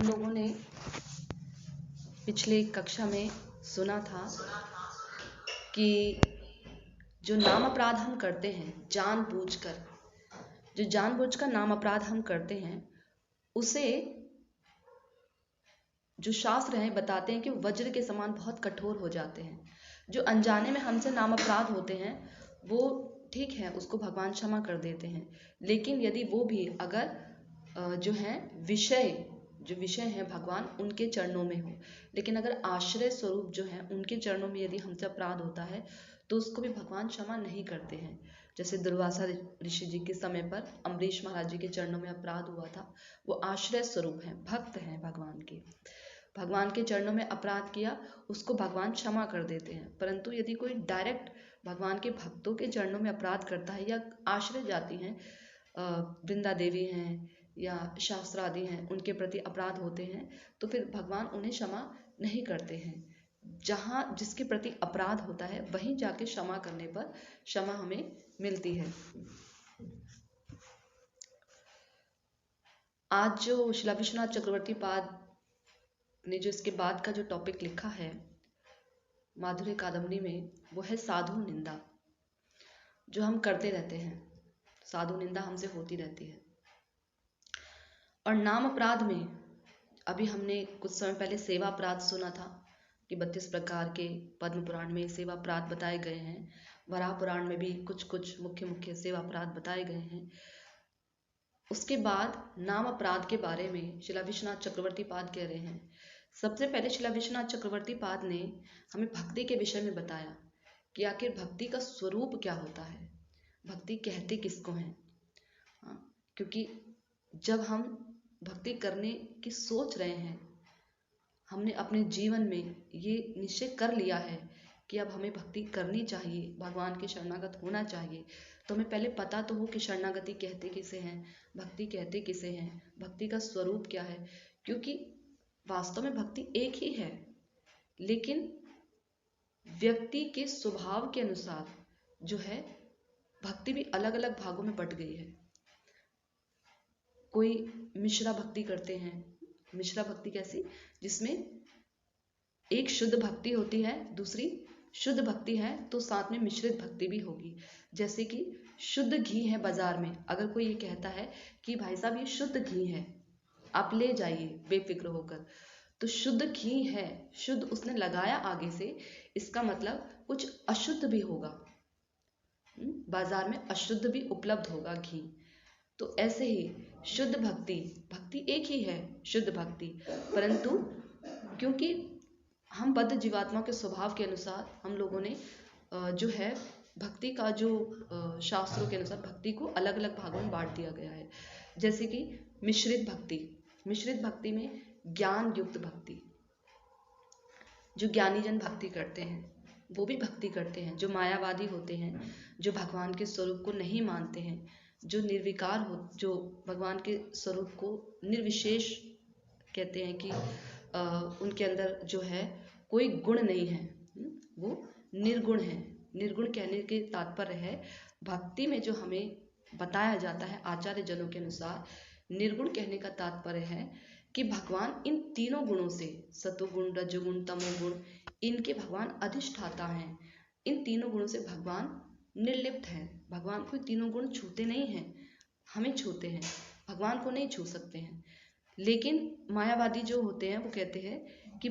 हम लोगों ने पिछले कक्षा में सुना था कि जो नाम अपराध हम करते हैं जानबूझकर, जो जानबूझकर नाम अपराध हम करते हैं उसे जो शास्त्र हैं बताते हैं कि वज्र के समान बहुत कठोर हो जाते हैं। जो अनजाने में हमसे नाम अपराध होते हैं वो ठीक है, उसको भगवान क्षमा कर देते हैं। लेकिन यदि वो भी अगर जो है विषय हैं भगवान उनके चरणों में हो, लेकिन अगर आश्रय स्वरूप जो है उनके चरणों में यदि हमसे अपराध होता है तो उसको भी भगवान क्षमा नहीं करते हैं। जैसे दुर्वासा ऋषि जी के समय पर अम्बरीश महाराज जी के चरणों में अपराध हुआ था। वो आश्रय स्वरूप हैं, भक्त हैं भगवान के, भगवान के चरणों में अपराध किया उसको भगवान क्षमा कर देते हैं। परंतु यदि कोई डायरेक्ट भगवान के भक्तों के चरणों में अपराध करता है या आश्रय जाती हैं, वृंदा देवी हैं या शास्त्र आदि हैं, उनके प्रति अपराध होते हैं तो फिर भगवान उन्हें क्षमा नहीं करते हैं। जहाँ जिसके प्रति अपराध होता है वहीं जाके क्षमा करने पर क्षमा हमें मिलती है। आज जो शिला विश्वनाथ चक्रवर्ती पाद ने जो इसके बाद का जो टॉपिक लिखा है माधुर्य कादम्बरी में, वो है साधु निंदा। जो हम करते रहते हैं, साधु निंदा हमसे होती रहती है। और नाम अपराध में अभी हमने कुछ समय पहले सेवा अपराध सुना था कि 32 प्रकार के पद्म पुराण में सेवा अपराध बताए गए हैं। वराह पुराण में भी कुछ कुछ मुख्य सेवा अपराध बताए गए हैं। उसके बाद नाम अपराध के बारे में शिला विश्वनाथ चक्रवर्ती पाद कह रहे हैं। सबसे पहले शिला विश्वनाथ चक्रवर्ती पाद ने हमें भक्ति के विषय में बताया कि आखिर भक्ति का स्वरूप क्या होता है, भक्ति कहते किसको हैं। क्योंकि जब हम भक्ति करने की सोच रहे हैं, हमने अपने जीवन में ये निश्चय कर लिया है कि अब हमें भक्ति करनी चाहिए, भगवान के शरणागत होना चाहिए, तो हमें पहले पता तो हो कि शरणागति कहते किसे हैं, भक्ति कहते किसे हैं, भक्ति का स्वरूप क्या है। क्योंकि वास्तव में भक्ति एक ही है, लेकिन व्यक्ति के स्वभाव के अनुसार जो है भक्ति भी अलग अलग भागों में बट गई है। कोई मिश्रा भक्ति करते हैं। मिश्रा भक्ति कैसी, जिसमें एक शुद्ध भक्ति होती है, दूसरी शुद्ध भक्ति है तो साथ में मिश्रित भक्ति भी होगी। जैसे कि शुद्ध घी है बाजार में, अगर कोई ये कहता है कि भाई साहब ये शुद्ध घी है, आप ले जाइए बेफिक्र होकर, तो शुद्ध घी है, शुद्ध उसने लगाया आगे से, इसका मतलब कुछ अशुद्ध भी होगा, बाजार में अशुद्ध भी उपलब्ध होगा घी। तो ऐसे ही शुद्ध भक्ति एक ही है, शुद्ध भक्ति, परंतु क्योंकि हम बद्ध जीवात्मा के स्वभाव के अनुसार हम लोगों ने जो है भक्ति का जो शास्त्रों के अनुसार भक्ति को अलग अलग भागों में बांट दिया गया है। जैसे कि मिश्रित भक्ति में ज्ञान युक्त भक्ति, जो ज्ञानी जन भक्ति करते हैं वो भी भक्ति करते हैं। जो मायावादी होते हैं, जो भगवान के स्वरूप को नहीं मानते हैं, जो निर्विकार हो, जो भगवान के स्वरूप को निर्विशेष कहते हैं कि उनके अंदर जो है कोई गुण नहीं है, वो निर्गुण है। निर्गुण कहने के तात्पर्य है, भक्ति में जो हमें बताया जाता है आचार्य जनों के अनुसार, निर्गुण कहने का तात्पर्य है कि भगवान इन तीनों गुणों से, सतोगुण, रजोगुण, तमोगुण, इनके भगवान अधिष्ठाता हैं। इन तीनों गुणों से भगवान निर्लिप्त हैं। भगवान को तीनों गुण छूते नहीं हैं, हमें छूते हैं, भगवान को नहीं छू सकते हैं। लेकिन मायावादी जो होते हैं वो कहते हैं कि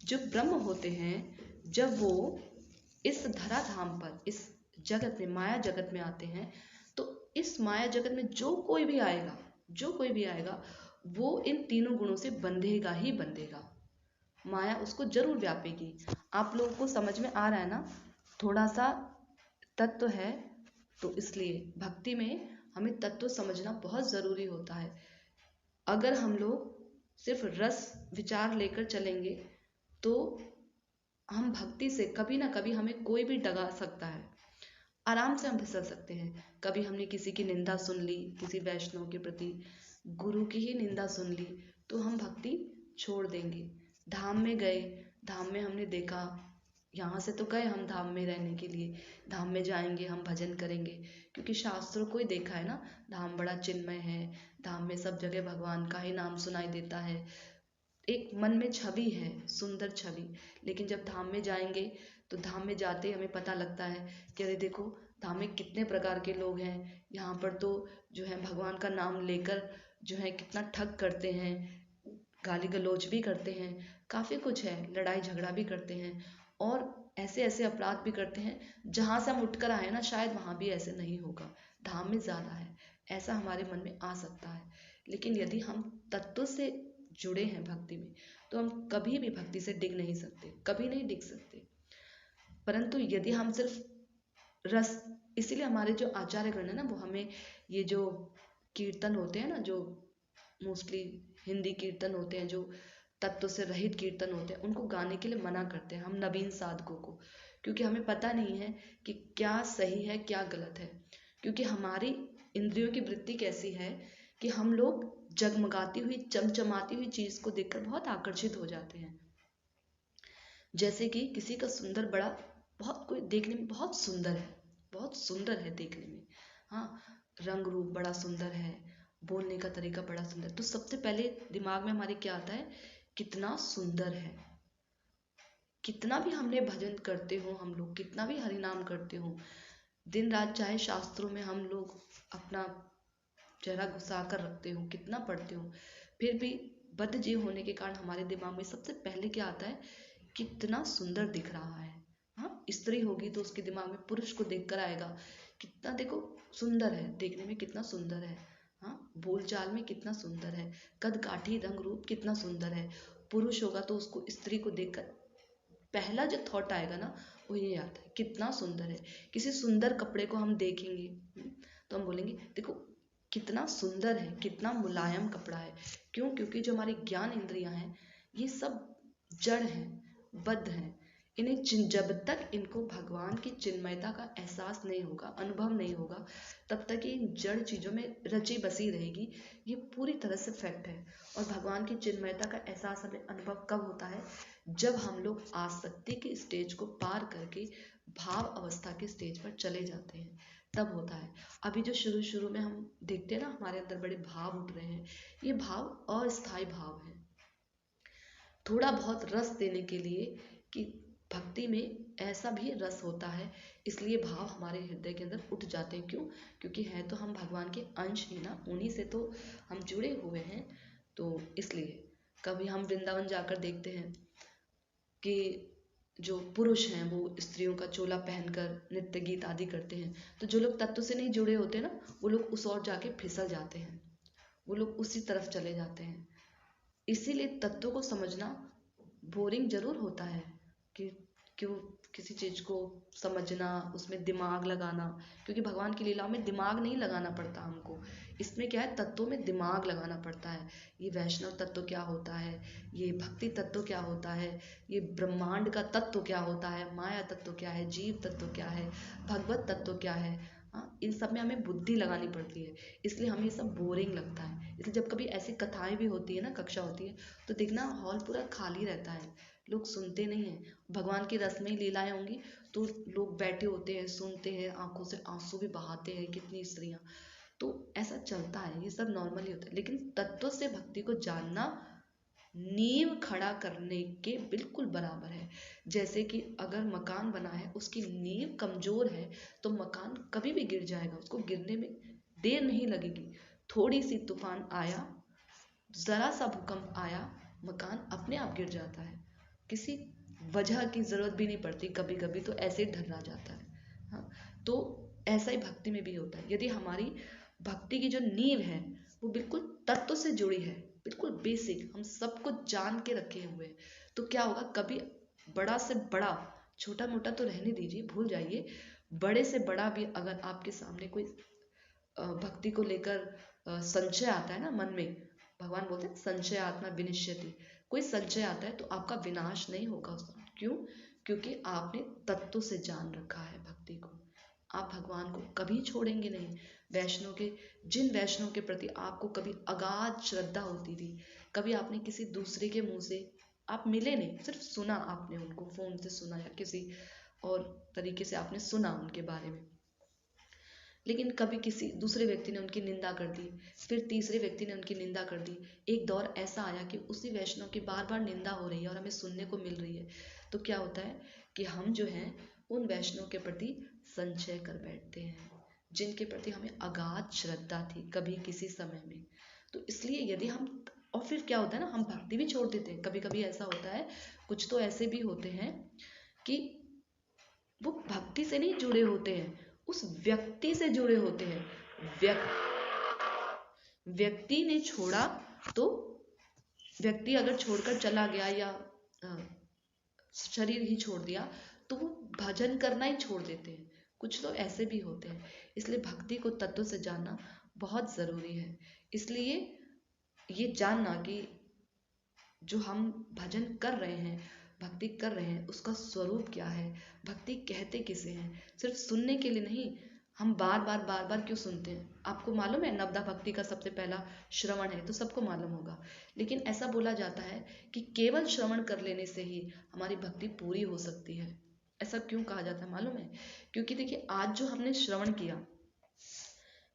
जो ब्रह्म होते हैं, जब वो इस धराधाम पर, इस जगत में, माया जगत में आते हैं, तो इस माया जगत में जो कोई भी आएगा वो इन तीनों गुणों से बंधेगा ही बंधेगा, माया उसको जरूर व्यापेगी। आप लोगों को समझ में आ रहा है ना, थोड़ा सा तत्व है, तो इसलिए भक्ति में हमें तत्व समझना बहुत ज़रूरी होता है। अगर हम लोग सिर्फ रस विचार लेकर चलेंगे तो हम भक्ति से कभी ना कभी हमें कोई भी डगा सकता है, आराम से हम फिसल सकते हैं। कभी हमने किसी की निंदा सुन ली, किसी वैष्णव के प्रति, गुरु की ही निंदा सुन ली, तो हम भक्ति छोड़ देंगे। धाम में गए, धाम में हमने देखा, यहाँ से तो गए हम धाम में रहने के लिए, धाम में जाएंगे हम भजन करेंगे, क्योंकि शास्त्रों को ही देखा है ना, धाम बड़ा चिन्मय है, धाम में सब जगह भगवान का ही नाम सुनाई देता है, एक मन में छवि है, सुंदर छवि, लेकिन जब धाम में जाएंगे तो धाम में जाते ही हमें पता लगता है कि अरे देखो धाम में कितने प्रकार के लोग हैं, यहाँ पर तो जो है भगवान का नाम लेकर जो है कितना ठग करते हैं, गाली गलौज भी करते हैं, काफ़ी कुछ है, लड़ाई झगड़ा भी करते हैं और ऐसे ऐसे अपराध भी करते हैं जहाँ से हम उठकर आए ना शायद वहाँ भी ऐसे नहीं होगा, धाम में ज़्यादा है, ऐसा हमारे मन में आ सकता है। लेकिन यदि हम तत्व से जुड़े हैं भक्ति में तो हम कभी भी भक्ति से डिग नहीं सकते, कभी नहीं डिग सकते। परंतु यदि हम सिर्फ रस, इसीलिए हमारे जो आचार्यगण है ना वो हमें ये जो कीर्तन होते हैं ना, जो मोस्टली हिंदी कीर्तन होते हैं, जो तत्व से रहित कीर्तन होते हैं, उनको गाने के लिए मना करते हैं हम नवीन साधकों को, क्योंकि हमें पता नहीं है कि क्या सही है क्या गलत है। क्योंकि हमारी इंद्रियों की वृत्ति कैसी है कि हम लोग जगमगाती हुई चमचमाती हुई चीज को देखकर बहुत आकर्षित हो जाते हैं। जैसे कि किसी का सुंदर बड़ा, बहुत कोई देखने में बहुत सुंदर है, बहुत सुंदर है देखने में, हाँ, रंग रूप बड़ा सुंदर है, बोलने का तरीका बड़ा सुंदर, तो सबसे पहले दिमाग में हमारे क्या आता है, कितना सुंदर है। कितना भी हमने भजन करते हो, हम लोग कितना भी हरि नाम करते हो, दिन रात चाहे शास्त्रों में हम लोग अपना चेहरा घुसा कर रखते हो, कितना पढ़ते हो, फिर भी बद्ध जीव होने के कारण हमारे दिमाग में सबसे पहले क्या आता है, कितना सुंदर दिख रहा है। हाँ, स्त्री होगी तो उसके दिमाग में पुरुष को देखकर आएगा, कितना देखो सुंदर है, देखने में कितना सुंदर है, हाँ, बोलचाल में कितना सुंदर है, कद काठी रंग रूप कितना सुंदर है। पुरुष होगा तो उसको स्त्री को देखकर पहला जो थॉट आएगा ना वो ये आता है, कितना सुंदर है। किसी सुंदर कपड़े को हम देखेंगे तो हम बोलेंगे देखो कितना सुंदर है, कितना मुलायम कपड़ा है। क्यों? क्योंकि जो हमारी ज्ञान इंद्रियां हैं ये सब जड़ हैं, बद्ध हैं। इन्हें जब तक इनको भगवान की चिन्मयता का एहसास नहीं होगा, अनुभव नहीं होगा, तब तक ये इन जड़ चीजों में रची बसी रहेगी। ये पूरी तरह से फैक्ट है। और भगवान की चिन्मयता का एहसास हमें अनुभव कब होता है, जब हम लोग आसक्ति के स्टेज को पार करके भाव अवस्था के स्टेज पर चले जाते हैं, तब होता है। अभी जो शुरू शुरू में हम देखते हैं ना हमारे अंदर बड़े भाव उठ रहे हैं, ये भाव अस्थायी भाव है। थोड़ा बहुत रस देने के लिए कि भक्ति में ऐसा भी रस होता है, इसलिए भाव हमारे हृदय के अंदर उठ जाते हैं। क्यों? क्योंकि है तो हम भगवान के अंश ही ना, उन्हीं से तो हम जुड़े हुए हैं। तो इसलिए कभी हम वृंदावन जाकर देखते हैं कि जो पुरुष हैं वो स्त्रियों का चोला पहनकर नृत्य गीत आदि करते हैं, तो जो लोग तत्व से नहीं जुड़े होते ना वो लोग उस ओर जाके फिसल जाते हैं, वो लोग उसी तरफ चले जाते हैं। इसीलिए तत्व को समझना बोरिंग जरूर होता है कि क्यों किसी चीज को समझना, उसमें दिमाग लगाना, क्योंकि भगवान की लीलाओं में दिमाग नहीं लगाना पड़ता हमको। इसमें क्या है, तत्वों में दिमाग लगाना पड़ता है। ये वैष्णव तत्व क्या होता है, ये भक्ति तत्व क्या होता है, ये ब्रह्मांड का तत्व क्या होता है, माया तत्व क्या है, जीव तत्व क्या है, भगवत तत्व क्या है। हाँ, इन सब में हमें बुद्धि लगानी पड़ती है, इसलिए हमें ये सब बोरिंग लगता है। इसलिए जब कभी ऐसी कथाएं भी होती है ना, कक्षा होती है, तो देखना हॉल पूरा खाली रहता है, लोग सुनते नहीं हैं। भगवान की रसमयी लीलाएं होंगी तो लोग बैठे होते हैं, सुनते हैं, आंखों से आंसू भी बहाते हैं कितनी स्त्रियां। तो ऐसा चलता है, ये सब नॉर्मली होता है। लेकिन तत्व से भक्ति को जानना नींव खड़ा करने के बिल्कुल बराबर है। जैसे कि अगर मकान बना है, उसकी नींव कमजोर है तो मकान कभी भी गिर जाएगा, उसको गिरने में देर नहीं लगेगी। थोड़ी सी तूफान आया, जरा सा भूकंप आया, मकान अपने आप गिर जाता है, किसी वजह की जरूरत भी नहीं पड़ती, कभी कभी तो ऐसे ही ढर्रा जाता है। हाँ, तो ऐसा ही भक्ति में भी होता है। यदि हमारी भक्ति की जो नींव है वो बिल्कुल तत्व से जुड़ी है, बिल्कुल बेसिक, हम सब कुछ जान के रखे हुए हैं, तो क्या होगा, कभी बड़ा से बड़ा, छोटा मोटा तो रहने दीजिए, भूल जाइए, बड़े से बड़ा भी अगर आपके सामने कोई भक्ति को लेकर संशय आता है ना मन में, भगवान बोलते हैं संशय आत्मा विनिश्यति, कोई संशय आता है तो आपका विनाश नहीं होगा उस समय। क्यों? क्योंकि आपने तत्व से जान रखा है भक्ति को, आप भगवान को कभी छोड़ेंगे नहीं। वैष्णव के, जिन वैष्णव के प्रति आपको कभी अगाध श्रद्धा होती थी, कभी आपने किसी दूसरे के मुंह से, आप मिले नहीं, सिर्फ सुना आपने, उनको फोन से सुना या किसी और तरीके से आपने सुना उनके बारे में, लेकिन कभी किसी दूसरे व्यक्ति ने उनकी निंदा कर दी, फिर तीसरे व्यक्ति ने उनकी निंदा कर दी। एक दौर ऐसा आया कि उसी वैष्णव की बार बार निंदा हो रही है और हमें सुनने को मिल रही है। तो क्या होता है कि हम जो हैं उन वैष्णव के प्रति संशय कर बैठते हैं, जिनके प्रति हमें अगाध श्रद्धा थी कभी किसी समय में। तो इसलिए यदि हम, और फिर क्या होता है ना, हम भक्ति भी छोड़ देते हैं। कभी कभी ऐसा होता है, कुछ तो ऐसे भी होते हैं कि वो भक्ति से नहीं जुड़े होते हैं, उस व्यक्ति से जुड़े होते हैं। व्यक्ति ने छोड़ा तो व्यक्ति अगर छोड़कर चला गया या शरीर ही छोड़ दिया तो वो भजन करना ही छोड़ देते हैं। कुछ तो ऐसे भी होते हैं। इसलिए भक्ति को तत्व से जानना बहुत ज़रूरी है। इसलिए ये जानना कि जो हम भजन कर रहे हैं, भक्ति कर रहे हैं, उसका स्वरूप क्या है, भक्ति कहते किसे हैं। सिर्फ सुनने के लिए नहीं, हम बार बार क्यों सुनते हैं। आपको मालूम है नवदा भक्ति का सबसे पहला श्रवण है, तो सबको मालूम होगा। लेकिन ऐसा बोला जाता है कि केवल श्रवण कर लेने से ही हमारी भक्ति पूरी हो सकती है। ऐसा क्यों कहा जाता है मालूम है? क्योंकि देखिए, आज जो हमने श्रवण किया,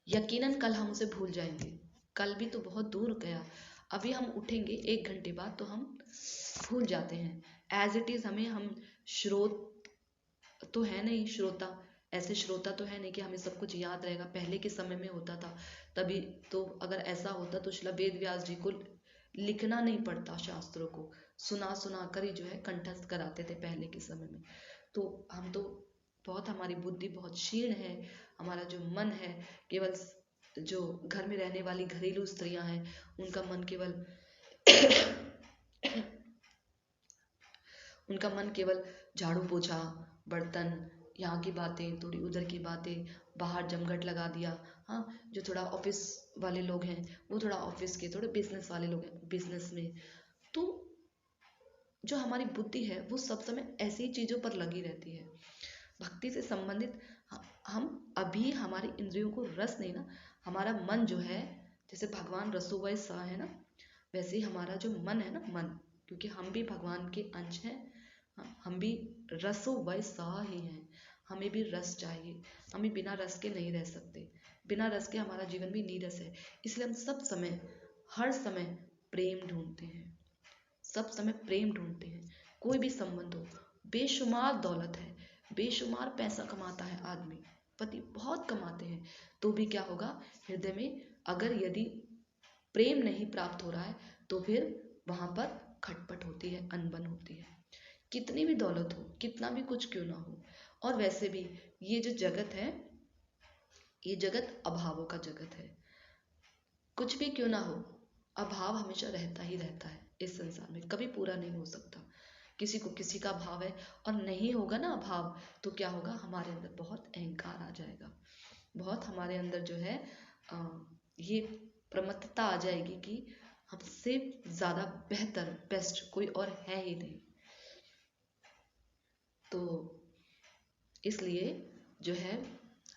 यकीनन कल हम उसे भूल जाएंगे। कल भी तो बहुत दूर गया, अभी हम उठेंगे 1 घंटे बाद तो हम भूल जाते हैं। एज इट इज हम श्रोत तो है नहीं, श्रोता ऐसे श्रोता तो है नहीं कि हमें सब कुछ याद रहेगा। पहले के समय में होता था, तभी तो अगर ऐसा होता तो श्रील वेद व्यास जी को लिखना नहीं पड़ता, शास्त्रों को सुना सुना कर ही जो है कंठस्थ कराते थे पहले के समय में। तो हम तो बहुत, हमारी बुद्धि बहुत क्षीण है, हमारा जो मन है, केवल जो घर में रहने वाली घरेलू स्त्रियां हैं उनका मन केवल उनका मन केवल झाड़ू पोछा, बर्तन, यहाँ की बातें, थोड़ी उधर की बातें, बाहर जमघट लगा दिया। हाँ, जो थोड़ा ऑफिस वाले लोग हैं वो थोड़ा ऑफिस के, थोड़े बिजनेस वाले लोग हैं बिजनेस में। तो जो हमारी बुद्धि है वो सब समय ऐसी चीज़ों पर लगी रहती है। भक्ति से संबंधित हम अभी हमारी इंद्रियों को रस नहीं ना, हमारा मन जो है, जैसे भगवान रसो वै सा है ना, वैसे ही हमारा जो मन है ना, मन, क्योंकि हम भी भगवान के अंश हैं, हम भी रसो वै सा ही हैं। हमें भी रस चाहिए, हमें बिना रस के नहीं रह सकते, बिना रस के हमारा जीवन भी नीरस है। इसलिए हम सब समय, हर समय प्रेम ढूंढते हैं, सब समय प्रेम ढूंढते हैं। कोई भी संबंध हो, बेशुमार दौलत है, बेशुमार पैसा कमाता है आदमी, पति बहुत कमाते हैं, तो भी क्या होगा, हृदय में अगर यदि प्रेम नहीं प्राप्त हो रहा है तो फिर वहां पर खटपट होती है, अनबन होती है। कितनी भी दौलत हो, कितना भी कुछ क्यों ना हो। और वैसे भी ये जो जगत है, ये जगत अभावों का जगत है। कुछ भी क्यों ना हो, अभाव हमेशा रहता ही रहता है इस संसार में, कभी पूरा नहीं हो सकता। किसी को किसी का अभाव है, और नहीं होगा ना अभाव तो क्या होगा, हमारे अंदर बहुत अहंकार आ जाएगा, बहुत हमारे अंदर जो है ये प्रमत्तता आ जाएगी कि हमसे ज़्यादा बेहतर, बेस्ट कोई और है ही नहीं। तो इसलिए जो है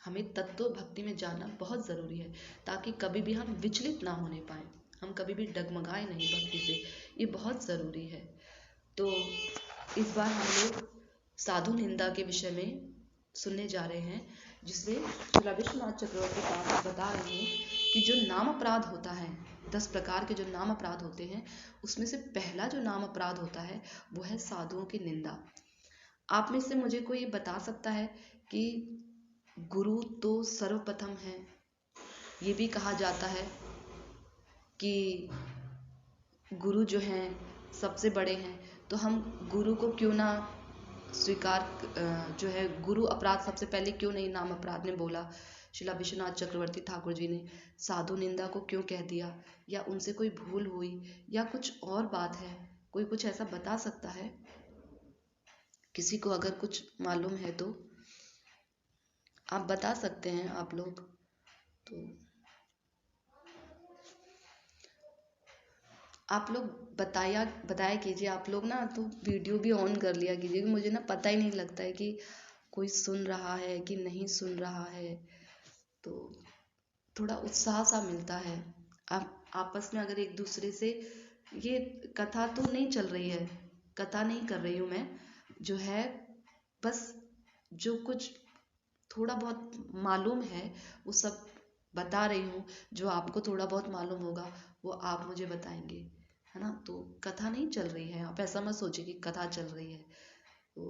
हमें तत्व भक्ति में जानना बहुत ज़रूरी है, ताकि कभी भी हम विचलित ना होने पाए, हम कभी भी डगमगाए नहीं भक्ति से, ये बहुत ज़रूरी है। तो इस बार हम लोग साधु निंदा के विषय में सुनने जा रहे हैं, जिसमें श्री विश्वनाथ चक्रवर्ती साहब बता रहे हैं कि जो नाम अपराध होता है, 10 प्रकार के जो नाम अपराध होते हैं, उसमें से पहला जो नाम अपराध होता है वो है साधुओं की निंदा। आप में से मुझे कोई बता सकता है कि गुरु तो सर्वप्रथम है, ये भी कहा जाता है कि गुरु जो हैं सबसे बड़े हैं, तो हम गुरु को क्यों ना स्वीकार, जो है गुरु अपराध सबसे पहले क्यों नहीं नाम अपराध ने बोला, शिला विश्वनाथ चक्रवर्ती ठाकुर जी ने साधु निंदा को क्यों कह दिया, या उनसे कोई भूल हुई या कुछ और बात है, कोई कुछ ऐसा बता सकता है? किसी को अगर कुछ मालूम है तो आप बता सकते हैं, आप लोग तो आप लोग बताया कीजिए। आप लोग ना तो वीडियो भी ऑन कर लिया कीजिए, मुझे ना पता ही नहीं लगता है कि कोई सुन रहा है कि नहीं सुन रहा है, तो थोड़ा उत्साह सा मिलता है। आप आपस में अगर एक दूसरे से, ये कथा तो नहीं चल रही है, कथा नहीं कर रही हूँ मैं, जो है बस जो कुछ थोड़ा बहुत मालूम है वो सब बता रही हूँ। जो आपको थोड़ा बहुत मालूम होगा वो आप मुझे बताएंगे, है ना। तो कथा नहीं चल रही है, आप ऐसा मत सोचिए कि कथा चल रही है। तो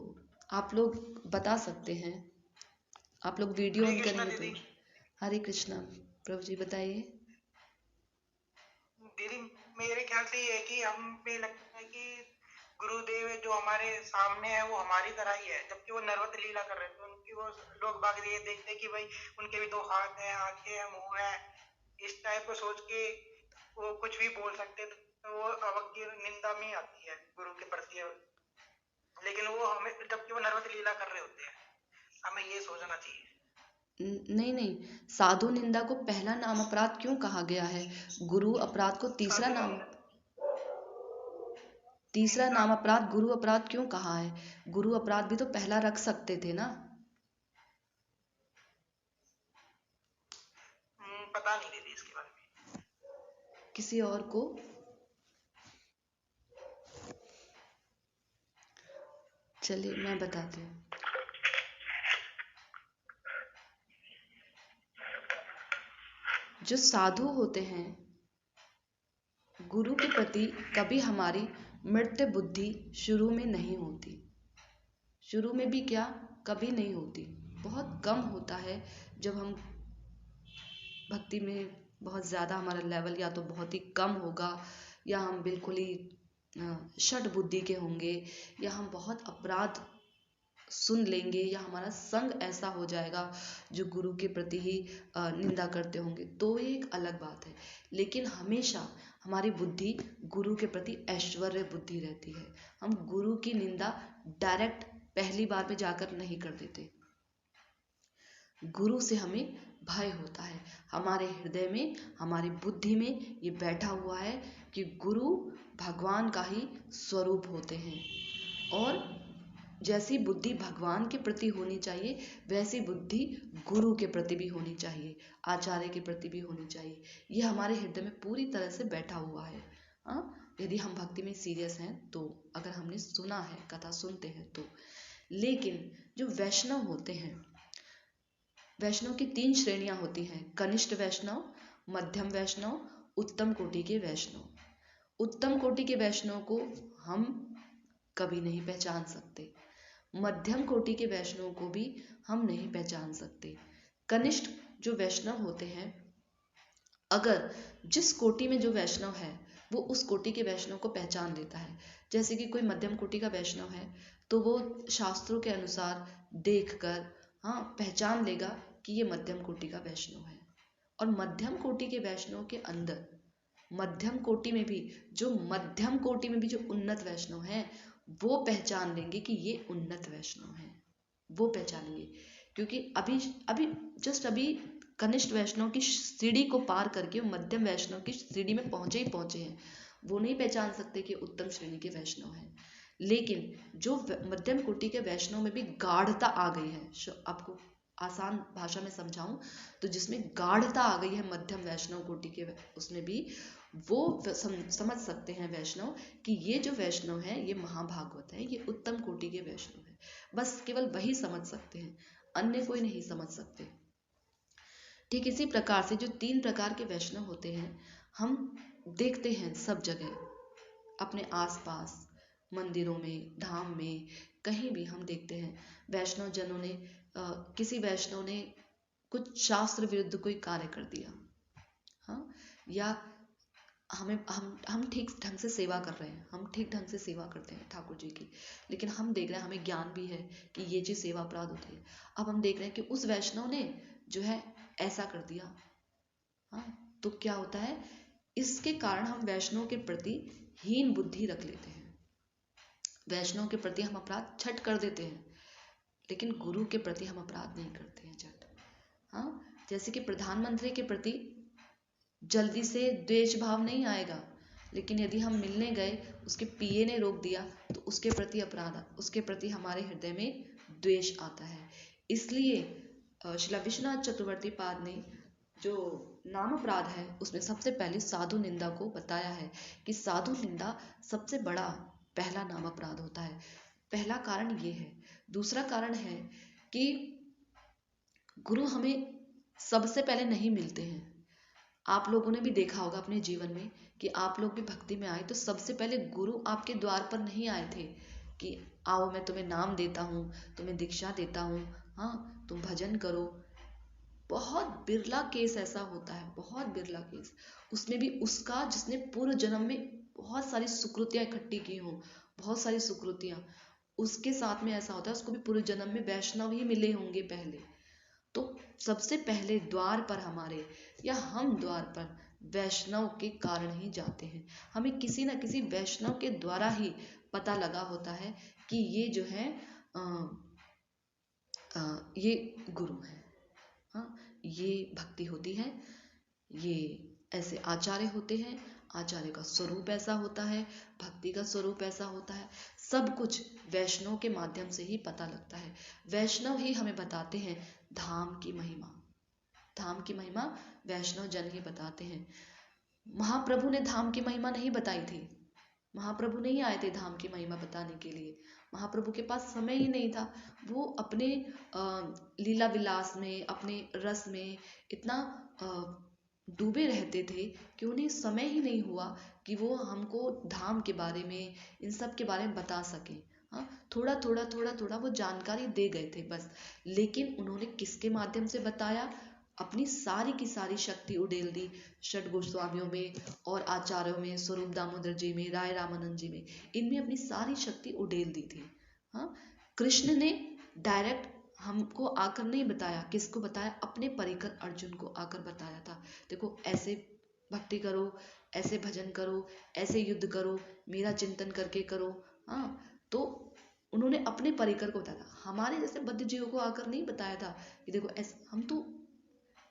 आप लोग बता सकते हैं, आप लोग वीडियो हरे ऑन कृष्णा करेंगे तो। दीदी। हरे कृष्णा प्रभु जी, बताइए। दीदी मेरे ख्याल से ये है कि हमें लगता है कि गुरुदेव जो हमारे सामने है वो हमारी तरह ही है, जबकि वो नर्वत लीला कर रहे थे। उनकी वो लोग बाग ये देखते हैं कि भाई उनके भी 2 हाथ हैं, आंखें हैं, मुंह है, इस टाइप को सोच के वो कुछ भी बोल सकते हैं, तो वो अवज्ञा निंदा में आती है गुरु के प्रति। लेकिन वो हमें, जबकि वो नर्वत लीला कर रहे होते हैं, हमें ये सोचना चाहिए। नहीं नहीं, साधु निंदा को पहला नाम अपराध क्यों कहा गया है? गुरु अपराध को साधु को निंदा तीसरा निंदा नाम अपराध गुरु अपराध क्यों कहा है? गुरु अपराध भी तो पहला रख सकते थे ना। पता नहीं दीदी इसके बारे में। किसी और को? चलिए मैं बताती हूँ। जो साधु होते हैं, गुरु के प्रति कभी हमारी मृत्य बुद्धि शुरू में नहीं होती। शुरू में भी क्या, कभी नहीं होती। बहुत कम होता है जब हम भक्ति में बहुत ज़्यादा हमारा लेवल या तो बहुत ही कम होगा, या हम बिल्कुल ही षट बुद्धि के होंगे, या हम बहुत अपराध सुन लेंगे, या हमारा संग ऐसा हो जाएगा जो गुरु के प्रति ही निंदा करते होंगे, तो ये एक अलग बात है। लेकिन हमेशा हमारी बुद्धि गुरु के प्रति ऐश्वर्य बुद्धि रहती है। हम गुरु की निंदा डायरेक्ट पहली बार में जाकर नहीं कर देते। गुरु से हमें भय होता है, हमारे हृदय में, हमारी बुद्धि में ये बैठा हुआ है कि गुरु भगवान का ही स्वरूप होते हैं। और जैसी बुद्धि भगवान के प्रति होनी चाहिए वैसी बुद्धि गुरु के प्रति भी होनी चाहिए, आचार्य के प्रति भी होनी चाहिए। ये हमारे हृदय में पूरी तरह से बैठा हुआ है। यदि हम भक्ति में सीरियस हैं तो, अगर हमने सुना है, कथा सुनते हैं तो। लेकिन जो वैष्णव होते हैं, वैष्णव की 3 श्रेणियां होती हैं: कनिष्ठ वैष्णव, मध्यम वैष्णव, उत्तम कोटि के वैष्णव। उत्तम कोटि के वैष्णव को हम कभी नहीं पहचान सकते, मध्यम कोटि के वैष्णव को भी हम नहीं पहचान सकते। कनिष्ठ जो वैष्णव होते हैं, अगर जिस कोटि में जो वैष्णव है वो उस कोटि के वैष्णव को पहचान लेता है। जैसे कि कोई मध्यम कोटि का वैष्णव है तो वो शास्त्रों के अनुसार देखकर पहचान लेगा कि ये मध्यम कोटि का वैष्णव है। और मध्यम कोटि के वैष्णव के अंदर, मध्यम कोटि में भी जो उन्नत वैष्णव हैं वो पहचान लेंगे कि ये उन्नत वैष्णव हैं, वो पहचानेंगे। क्योंकि अभी कनिष्ठ वैष्णव की सीढ़ी को पार करके मध्यम वैष्णव की सीढ़ी में पहुंचे ही पहुंचे हैं, वो नहीं पहचान सकते कि उत्तम श्रेणी के वैष्णव हैं। लेकिन जो मध्यम कोटि के वैष्णव में भी गाढ़ता आ गई है, आपको आसान भाषा में समझाऊं तो जिसमें गाढ़ता आ गई है मध्यम वैष्णव कोटि के, उसमें भी वो समझ सकते हैं वैष्णव कि ये जो वैष्णव है ये महाभागवत है, ये उत्तम कोटि के वैष्णव है। बस केवल वही समझ सकते हैं, अन्य कोई नहीं समझ सकते। ठीक इसी प्रकार से जो 3 प्रकार के वैष्णव होते हैं, हम देखते हैं सब जगह, अपने आसपास, मंदिरों में, धाम में, कहीं भी हम देखते हैं वैष्णव जनों ने, किसी वैष्णव ने कुछ शास्त्र विरुद्ध कोई कार्य कर दिया, या हम ठीक ढंग से सेवा कर रहे हैं, हम ठीक ढंग से सेवा करते हैं ठाकुर जी की, लेकिन हम देख रहे हैं, हमें ज्ञान भी है कि ये चीज़ सेवा अपराध होती है। अब हम देख रहे हैं कि उस वैष्णव ने जो है ऐसा कर दिया, तो क्या होता है, इसके कारण हम वैष्णव के प्रति हीन बुद्धि रख लेते हैं, वैष्णव के प्रति हम अपराध छट कर देते हैं, लेकिन गुरु के प्रति हम अपराध नहीं करते हैं झट। जैसे कि प्रधानमंत्री के प्रति जल्दी से द्वेष भाव नहीं आएगा, लेकिन यदि हम मिलने गए, उसके पीए ने रोक दिया तो उसके प्रति अपराध, उसके प्रति हमारे हृदय में द्वेष आता है। इसलिए श्रील विश्वनाथ चक्रवर्ती पाद ने जो नाम अपराध है उसमें सबसे पहले साधु निंदा को बताया है कि साधु निंदा सबसे बड़ा पहला नाम अपराध होता है। पहला कारण ये है। दूसरा कारण है कि गुरु हमें सबसे पहले नहीं मिलते हैं। आप लोगों ने भी देखा होगा अपने जीवन में कि आप लोग भी भक्ति में आए तो सबसे पहले गुरु आपके द्वार पर नहीं आए थे कि आओ मैं तुम्हें नाम देता हूँ, तुम्हें दीक्षा देता हूँ, हाँ तुम भजन करो। बहुत बिरला केस ऐसा होता है, बहुत बिरला केस। उसमें भी उसका जिसने पूर्व जन्म में बहुत सारी सुकृतियां इकट्ठी की हों, बहुत सारी सुकृतियां, उसके साथ में ऐसा होता है उसको भी पूर्व जन्म में वैष्णव ही मिले होंगे पहले। तो सबसे पहले द्वार पर हमारे, या हम द्वार पर वैष्णव के कारण ही जाते हैं। हमें किसी न किसी वैष्णव के द्वारा ही पता लगा होता है कि ये जो है ये गुरु है, हाँ ये भक्ति होती है, ये ऐसे आचार्य होते हैं, आचार्य का स्वरूप ऐसा होता है, भक्ति का स्वरूप ऐसा होता है। सब कुछ वैष्णव के माध्यम से ही पता लगता है। वैष्णव ही हमें बताते हैं धाम की महिमा। धाम की महिमा वैष्णव जन ही बताते हैं। महाप्रभु ने धाम की महिमा नहीं बताई थी। महाप्रभु नहीं आए थे धाम की महिमा बताने के लिए। महाप्रभु के पास समय ही नहीं था। वो अपने लीला विलास में, अपने रस में इतना डूबे रहते थे कि उन्हें समय ही नहीं हुआ कि वो हमको धाम के बारे में, इन सब के बारे में बता सकें। हाँ, थोड़ा थोड़ा थोड़ा थोड़ा वो जानकारी दे गए थे बस। लेकिन उन्होंने किसके माध्यम से बताया? अपनी सारी की सारी शक्ति उड़ेल दी षट गोस्वामियों में और आचार्यों में, स्वरूप दामोदर जी में, राय रामानंद जी में, इनमें अपनी सारी शक्ति उड़ेल दी थी। हाँ, कृष्ण ने डायरेक्ट हमको आकर नहीं बताया। किसको बताया? अपने परिकर अर्जुन को आकर बताया था। देखो ऐसे भक्ति करो, ऐसे भजन करो, ऐसे युद्ध करो, मेरा चिंतन करके करो। हाँ, तो उन्होंने अपने परिकर को बताया था। हमारे जैसे बद्ध जीवों को आकर नहीं बताया था कि देखो ऐसे। हम तो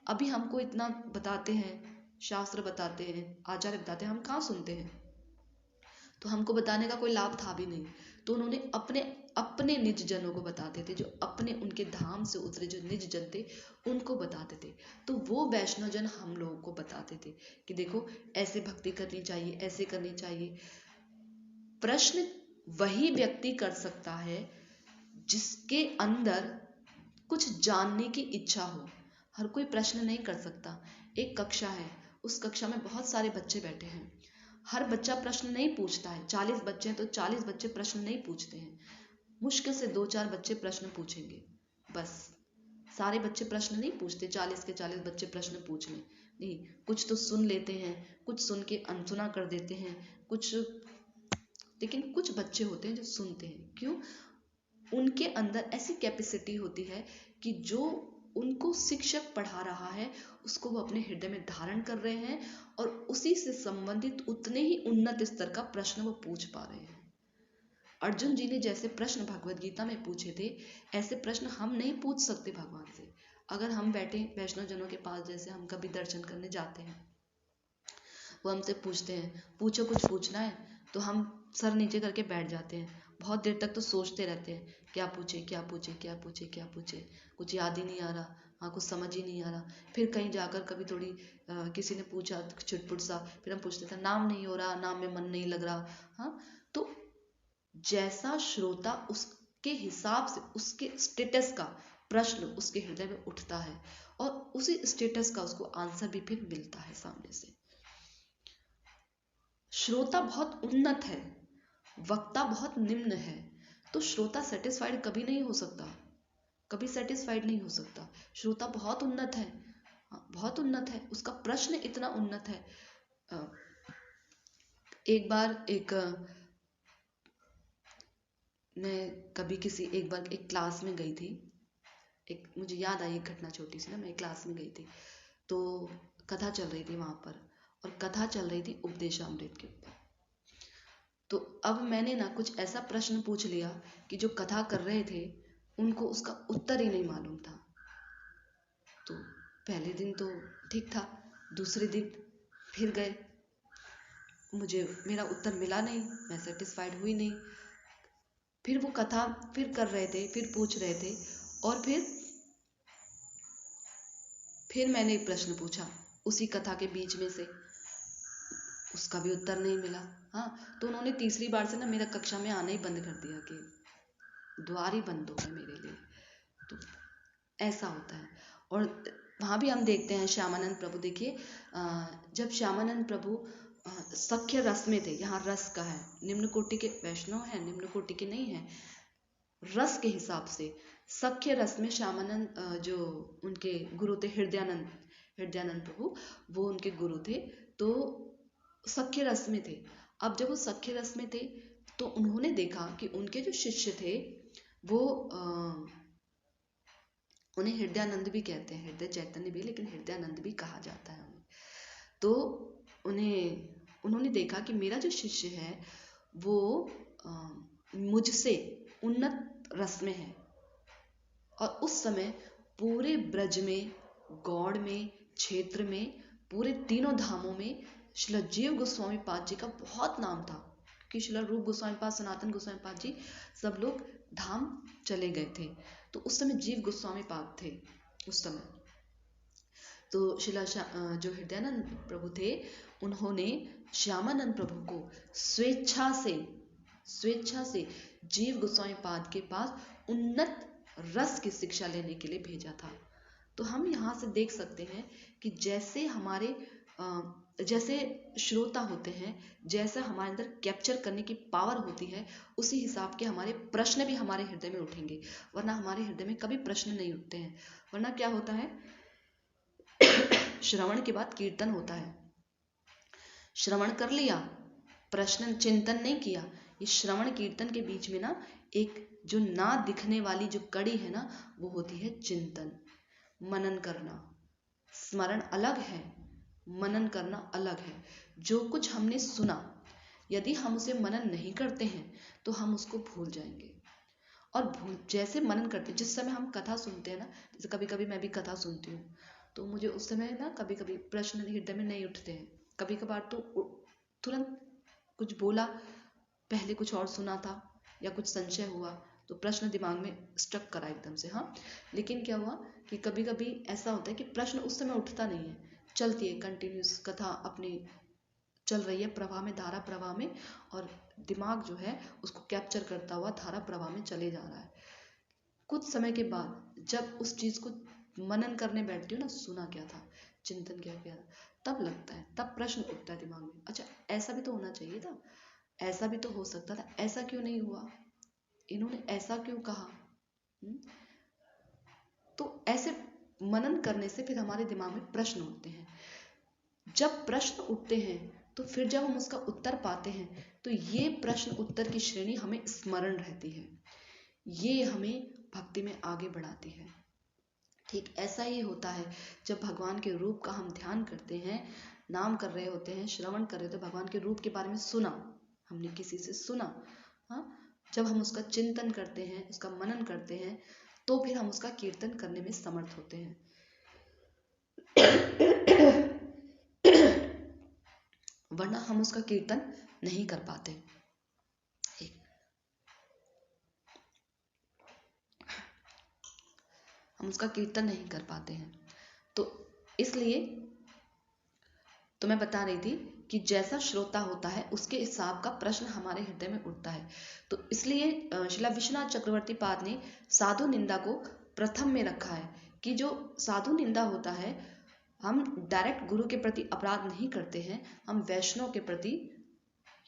अभी हमको इतना बताते हैं, शास्त्र बताते हैं, आचार्य बताते हैं, हम कहाँ सुनते हैं? तो हमको बताने का कोई लाभ था भी नहीं। तो उन्होंने अपने अपने निज जनों को बताते थे, जो अपने उनके धाम से उतरे जो निज जन थे उनको बताते थे। तो वो वैष्णव जन हम लोगों को बताते थे कि देखो ऐसे भक्ति करनी चाहिए, ऐसे करनी चाहिए। प्रश्न वही व्यक्ति कर सकता है जिसके अंदर कुछ जानने की इच्छा हो। हर कोई प्रश्न नहीं कर सकता। एक कक्षा है, उस कक्षा में बहुत सारे बच्चे बैठे हैं, हर बच्चा प्रश्न नहीं पूछता है। 40 बच्चे हैं तो 40 बच्चे प्रश्न नहीं पूछते हैं। मुश्किल से 2-4 बच्चे प्रश्न पूछेंगे बस। सारे बच्चे प्रश्न नहीं पूछते। 40 के 40 बच्चे प्रश्न पूछ लें नहीं, कुछ तो सुन लेते हैं, कुछ सुन के अनसुना कर देते हैं, कुछ। लेकिन कुछ बच्चे होते हैं जो सुनते हैं। क्यों? उनके अंदर ऐसी कैपेसिटी होती है कि जो उनको शिक्षक पढ़ा रहा है उसको वो अपने हृदय में धारण कर रहे हैं और उसी से संबंधित उतने ही उन्नत स्तर का प्रश्न वो पूछ पा रहे हैं। अर्जुन जी ने जैसे प्रश्न भगवत गीता में पूछे थे, ऐसे प्रश्न हम नहीं पूछ सकते भगवान से। अगर हम बैठे वैष्णव जनों के पास, जैसे हम कभी दर्शन करने जाते हैं, वो हमसे पूछते हैं पूछो कुछ पूछना है, तो हम सर नीचे करके बैठ जाते हैं। बहुत देर तक तो सोचते रहते हैं क्या पूछे क्या पूछे क्या पूछे क्या पूछे, कुछ याद ही नहीं आ रहा। हाँ, कुछ समझ ही नहीं आ रहा। फिर कहीं जाकर कभी थोड़ी किसी ने पूछा छुटपुट सा, फिर हम पूछते थे नाम नहीं हो रहा, नाम में मन नहीं लग रहा। हाँ, तो जैसा श्रोता उसके हिसाब से उसके स्टेटस का प्रश्न उसके हृदय में उठता है और उसी स्टेटस का उसको आंसर भी फिर मिलता है सामने से। श्रोता बहुत उन्नत है, वक्ता बहुत निम्न है, तो श्रोता सेटिस्फाइड कभी नहीं हो सकता, कभी सेटिस्फाइड नहीं हो सकता। श्रोता बहुत उन्नत है, बहुत उन्नत है, उसका प्रश्न इतना उन्नत है। एक बार मैं कभी किसी एक बार एक क्लास में गई थी। एक मुझे याद आई एक घटना छोटी सी ना। मैं क्लास में गई थी तो कथा चल रही थी वहाँ पर, और कथा चल रही थी उपदेशामृत के ऊपर। तो अब मैंने ना कुछ ऐसा प्रश्न पूछ लिया कि जो कथा कर रहे थे उनको उसका उत्तर ही नहीं मालूम था। तो पहले दिन तो ठीक था, दूसरे दिन फिर गए, मुझे मेरा उत्तर मिला नहीं, मैं सेटिस्फाइड हुई नहीं। फिर वो कथा फिर कर रहे थे, फिर पूछ रहे थे, और फिर मैंने एक प्रश्न पूछा उसी कथा के बीच में से, उसका भी उत्तर नहीं मिला। हाँ, तो उन्होंने तीसरी बार से ना मेरा कक्षा में आना ही बंद कर दिया कि द्वार ही बंद हो गए मेरे लिए। तो ऐसा होता है। और वहाँ भी हम देखते हैं श्यामानंद प्रभु, देखिए जब श्यामानंद प्रभु सख्य रस में थे, यहाँ रस का है, निम्न कोटि के वैष्णव है, निम्न कोटि के नहीं है, रस के हिसाब से सख्य रस में श्यामानंद जो उनके गुरु थे हृदयानंद प्रभु, वो उनके गुरु थे, तो सख्य रस में थे। अब जब वो सख्य रस में थे तो उन्होंने देखा कि उनके जो शिष्य थे वो उन्हें हृदयानंद भी कहते हैं, हृदय चैतन्य भी, लेकिन हृदयानंद भी कहा जाता है उन्हें। तो उन्होंने देखा कि मेरा जो शिष्य है वो मुझसे उन्नत रस में है। और उस समय पूरे ब्रज में, गौड़ में, क्षेत्र में, पूरे तीनों धामों में श्रील जीव गोस्वामी पाद जी का बहुत नाम था, क्योंकि श्रील रूप गोस्वामी पाद, सनातन गोस्वामी पाद जी सब लोग धाम चले गए थे। तो उस समय जीव गोस्वामी पाद थे उस समय। तो जो हृदयानंद प्रभु थे, उन्होंने श्यामानंद प्रभु को स्वेच्छा से जीव गोस्वामी पाद के पास उन्नत रस की शिक्षा लेने के लिए भेजा था। तो हम यहाँ से देख सकते हैं कि जैसे श्रोता होते हैं, जैसा हमारे अंदर कैप्चर करने की पावर होती है, उसी हिसाब के हमारे प्रश्न भी हमारे हृदय में उठेंगे, वरना हमारे हृदय में कभी प्रश्न नहीं उठते हैं। वरना क्या होता है, श्रवण के बाद कीर्तन होता है, श्रवण कर लिया, प्रश्न चिंतन नहीं किया। ये श्रवण कीर्तन के बीच में ना एक जो ना दिखने वाली जो कड़ी है ना, वो होती है चिंतन, मनन करना। स्मरण अलग है, मनन करना अलग है। जो कुछ हमने सुना, यदि हम उसे मनन नहीं करते हैं तो हम उसको भूल जाएंगे। और जैसे मनन करते, जिस समय हम कथा सुनते हैं ना, जैसे कभी कभी मैं भी कथा सुनती हूँ, तो मुझे उस समय ना कभी कभी प्रश्न हृदय में नहीं उठते हैं। कभी कभार तो तुरंत कुछ बोला, पहले कुछ और सुना था, या कुछ संशय हुआ तो प्रश्न दिमाग में स्टक करा एकदम से। हाँ, लेकिन क्या हुआ कि कभी कभी ऐसा होता है कि प्रश्न उस समय उठता नहीं है, चलती है कंटिन्यूस कथा, अपनी चल रही है प्रवाह में, धारा प्रवाह में, और दिमाग जो है उसको कैप्चर करता हुआ धारा प्रवाह में चले जा रहा है। कुछ समय के बाद जब उस चीज को मनन करने बैठती हूँ ना, सुना क्या था, चिंतन क्या किया था, तब लगता है, तब प्रश्न उठता है दिमाग में, अच्छा ऐसा भी तो होना चाहिए था, ऐसा भी तो हो सकता था, ऐसा क्यों नहीं हुआ, इन्होंने ऐसा क्यों कहा। तो ऐसे मनन करने से फिर हमारे दिमाग में प्रश्न उठते हैं। जब प्रश्न उठते हैं तो फिर जब हम उसका उत्तर पाते हैं तो ये प्रश्न उत्तर की श्रेणी हमें स्मरण रहती है, ये हमें भक्ति में आगे बढ़ाती है। ठीक ऐसा ही होता है जब भगवान के रूप का हम ध्यान करते हैं, नाम कर रहे होते हैं, श्रवण कर रहे होते हैं, भगवान के रूप के बारे में सुना, हमने किसी से सुना, हाँ, जब हम उसका चिंतन करते हैं, उसका मनन करते हैं, तो फिर हम उसका कीर्तन करने में समर्थ होते हैं। वरना हम उसका कीर्तन नहीं कर पाते। हम उसका कीर्तन नहीं कर पाते हैं। तो इसलिए तो मैं बता रही थी कि जैसा श्रोता होता है उसके हिसाब का प्रश्न हमारे हृदय में उठता है। तो इसलिए श्रील विश्वनाथ चक्रवर्ती पाद ने साधु निंदा को प्रथम में रखा है कि जो साधु निंदा होता है, हम डायरेक्ट गुरु के प्रति अपराध नहीं करते हैं, हम वैष्णव के प्रति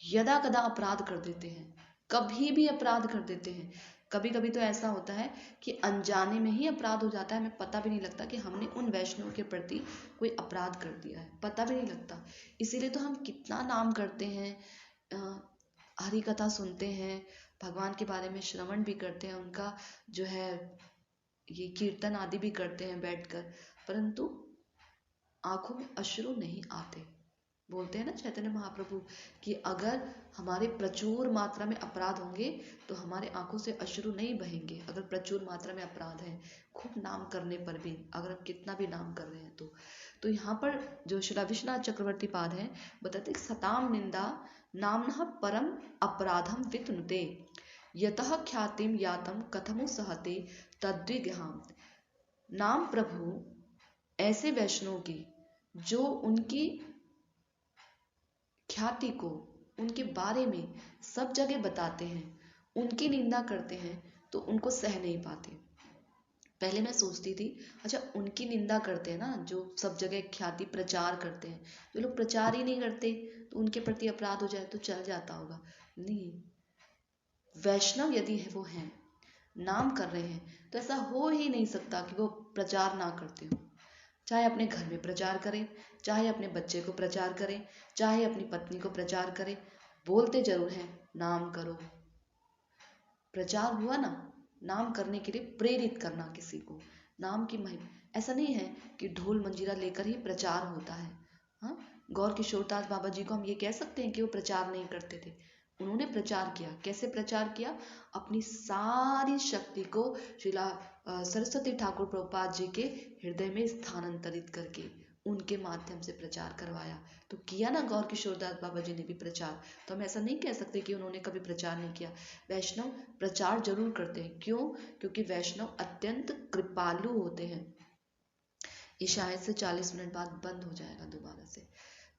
यदा कदा अपराध कर देते हैं, कभी भी अपराध कर देते हैं। कभी कभी तो ऐसा होता है कि अनजाने में ही अपराध हो जाता है, हमें पता भी नहीं लगता कि हमने उन वैष्णव के प्रति कोई अपराध कर दिया है, पता भी नहीं लगता। इसीलिए तो हम कितना नाम करते हैं, हरि कथा सुनते हैं, भगवान के बारे में श्रवण भी करते हैं, उनका जो है ये कीर्तन आदि भी करते हैं बैठकर, परंतु आंखों में अश्रु नहीं आते। बोलते हैं ना चैतन्य महाप्रभु कि अगर हमारे प्रचुर मात्रा में अपराध होंगे तो हमारे आंखों से अश्रु नहीं बहेंगे। अगर प्रचुर मात्रा में अपराध है, खूब नाम करने पर भी, अगर हम कितना भी नाम कर रहे हैं तो यहाँ पर जो श्री विश्वनाथ चक्रवर्ती पाद है बताते, सताम निंदा नामनः परम अपराधम वितनुते यतः ख्यातिम यातम कथमु सहते तद्विगहाम। नाम प्रभु ऐसे वैष्णव की जो उनकी ख्याति को, उनके बारे में सब जगह बताते हैं, उनकी निंदा करते हैं तो उनको सह नहीं पाते। पहले मैं सोचती थी, अच्छा उनकी निंदा करते हैं ना जो सब जगह ख्याति प्रचार करते हैं, जो लोग प्रचार ही नहीं करते तो उनके प्रति अपराध हो जाए तो चल जाता होगा। नहीं, वैष्णव यदि है वो हैं, नाम कर रहे हैं, तो ऐसा हो ही नहीं सकता कि वो प्रचार ना करते हो। चाहे अपने घर में प्रचार करें, चाहे अपने बच्चे को प्रचार करें, चाहे अपनी पत्नी को प्रचार करें, बोलते जरूर हैं नाम करो। प्रचार हुआ ना, नाम करने के लिए प्रेरित करना किसी को, नाम की महिमा। ऐसा नहीं है कि ढोल मंजीरा लेकर ही प्रचार होता है। हाँ, गौर किशोरदास बाबा जी को हम ये कह सकते हैं कि वो प्रचार नहीं करते थे। उन्होंने प्रचार किया। कैसे प्रचार किया? अपनी सारी शक्ति को श्रीला सरस्वती ठाकुर प्रभुपाद जी के हृदय में स्थानांतरित करके उनके माध्यम से प्रचार करवाया। तो किया ना गौर किशोरदास बाबा जी ने भी प्रचार। तो हम ऐसा नहीं कह सकते कि उन्होंने कभी प्रचार नहीं किया। वैष्णव प्रचार जरूर करते हैं। क्यों? क्योंकि वैष्णव अत्यंत कृपालु होते हैं। ये शायद से 40 मिनट बाद बंद हो जाएगा दोबारा से।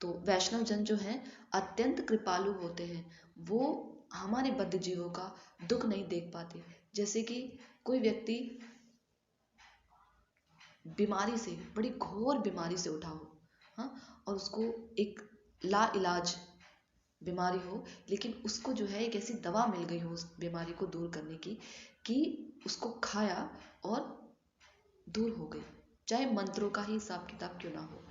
तो वैष्णव जन जो है अत्यंत कृपालु होते हैं। वो हमारे बद्ध जीवों का दुख नहीं देख पाते। जैसे कि कोई व्यक्ति बीमारी से, बड़ी घोर बीमारी से उठा हो, हाँ, और उसको एक ला इलाज बीमारी हो, लेकिन उसको जो है एक ऐसी दवा मिल गई हो उस बीमारी को दूर करने की कि उसको खाया और दूर हो गई, चाहे मंत्रों का ही हिसाब किताब क्यों ना हो।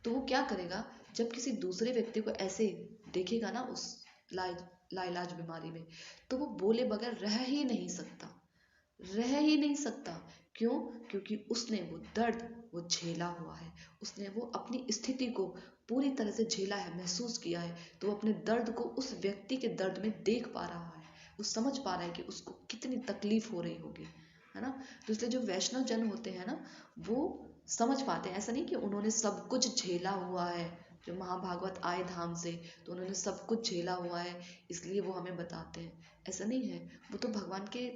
तो वो क्या करेगा? जब किसी दूसरे व्यक्ति को ऐसे देखेगा ना उस लाइलाज बीमारी में, तो वो बोले बगैर रह ही नहीं सकता, रह ही नहीं सकता। क्यों? क्योंकि उसने वो दर्द वो झेला हुआ है, उसने वो अपनी स्थिति को पूरी तरह से झेला है, महसूस किया है। तो वो अपने दर्द को उस व्यक्ति के दर्द में देख पा रहा है, वो समझ पा रहा है कि उसको कितनी तकलीफ हो रही होगी, है ना। तो इसलिए जो वैष्णव जन होते हैं ना, वो समझ पाते हैं। ऐसा नहीं कि उन्होंने सब कुछ झेला हुआ है, जो महाभागवत आए धाम से तो उन्होंने सब कुछ झेला हुआ है इसलिए वो हमें बताते हैं। ऐसा नहीं है, वो तो भगवान के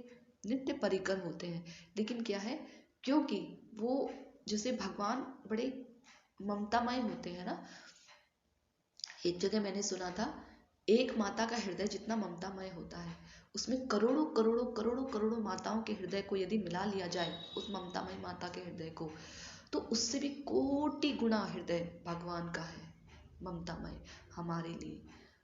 नित्य परिकर होते हैं। लेकिन क्या है, क्योंकि वो जैसे भगवान बड़े ममतामय होते हैं ना। एक जगह मैंने सुना था, एक माता का हृदय जितना ममतामय होता है, उसमें करोड़ों करोड़ों करोड़ों करोड़ों माताओं के हृदय को यदि मिला लिया जाए, उस ममतामय माता के हृदय को, तो उससे भी कोटि गुना हृदय भगवान का है, ममतामय। हमारे लिए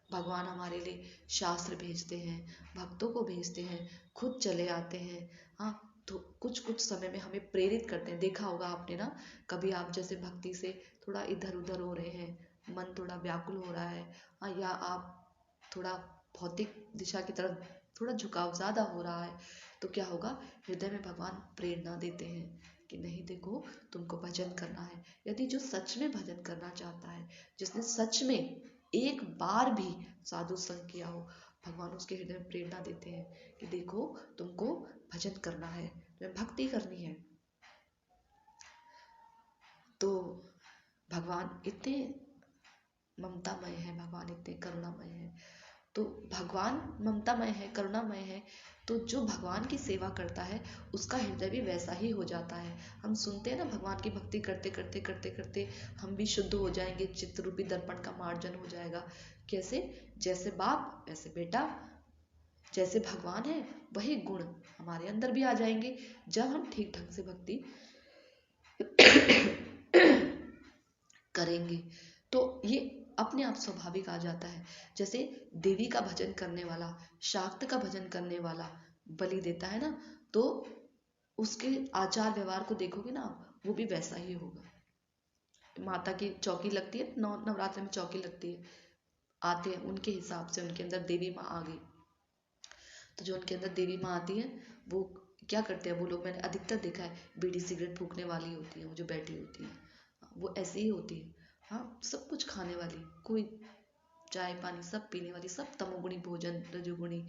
भगवान हमारे लिए शास्त्र भेजते हैं, भक्तों को भेजते हैं, खुद चले आते हैं। हाँ, तो कुछ कुछ समय में हमें प्रेरित करते हैं। देखा होगा आपने ना, कभी आप जैसे भक्ति से थोड़ा इधर उधर हो रहे हैं, मन थोड़ा व्याकुल हो रहा है, हाँ, या आप थोड़ा भौतिक दिशा की तरफ थोड़ा झुकाव ज़्यादा हो रहा है, तो क्या होगा? हृदय में भगवान प्रेरणा देते हैं कि नहीं देखो, तुमको भजन करना है। यदि जो सच में भजन करना चाहता है, जिसने सच में एक बार भी साधु संग किया हो, भगवान उसके हृदय में प्रेरणा देते हैं कि देखो तुमको भजन करना है, तुम्हें भक्ति करनी है। तो भगवान इतने ममतामय है, भगवान इतने करुणामय है। तो भगवान ममतामय है, करुणामय है, तो जो भगवान की सेवा करता है उसका हृदय भी वैसा ही हो जाता है। हम सुनते हैं ना, भगवान की भक्ति करते करते करते करते हम भी शुद्ध हो जाएंगे, चित्त रूपी दर्पण का मार्जन हो जाएगा। कैसे? जैसे बाप वैसे बेटा, जैसे भगवान है वही गुण हमारे अंदर भी आ जाएंगे जब हम ठीक ढंग से भक्ति करेंगे। तो ये अपने आप स्वाभाविक आ जाता है। जैसे देवी का भजन करने वाला, शाक्त का भजन करने वाला बलि देता है ना, तो उसके आचार व्यवहार को देखोगे ना, वो भी वैसा ही होगा। माता की चौकी लगती है, नवरात्र में चौकी लगती है, आते हैं उनके हिसाब से, उनके अंदर देवी माँ आ गई, तो जो उनके अंदर देवी माँ आती है वो क्या करते हैं, वो लोग मैंने अधिकतर देखा है, बीड़ी सिगरेट फूकने वाली होती है, वो जो बैठी होती है वो ऐसी ही होती है। हाँ, सब कुछ खाने वाली, कोई चाय पानी सब पीने वाली, सब तमोगुणी भोजन, रजोगुणी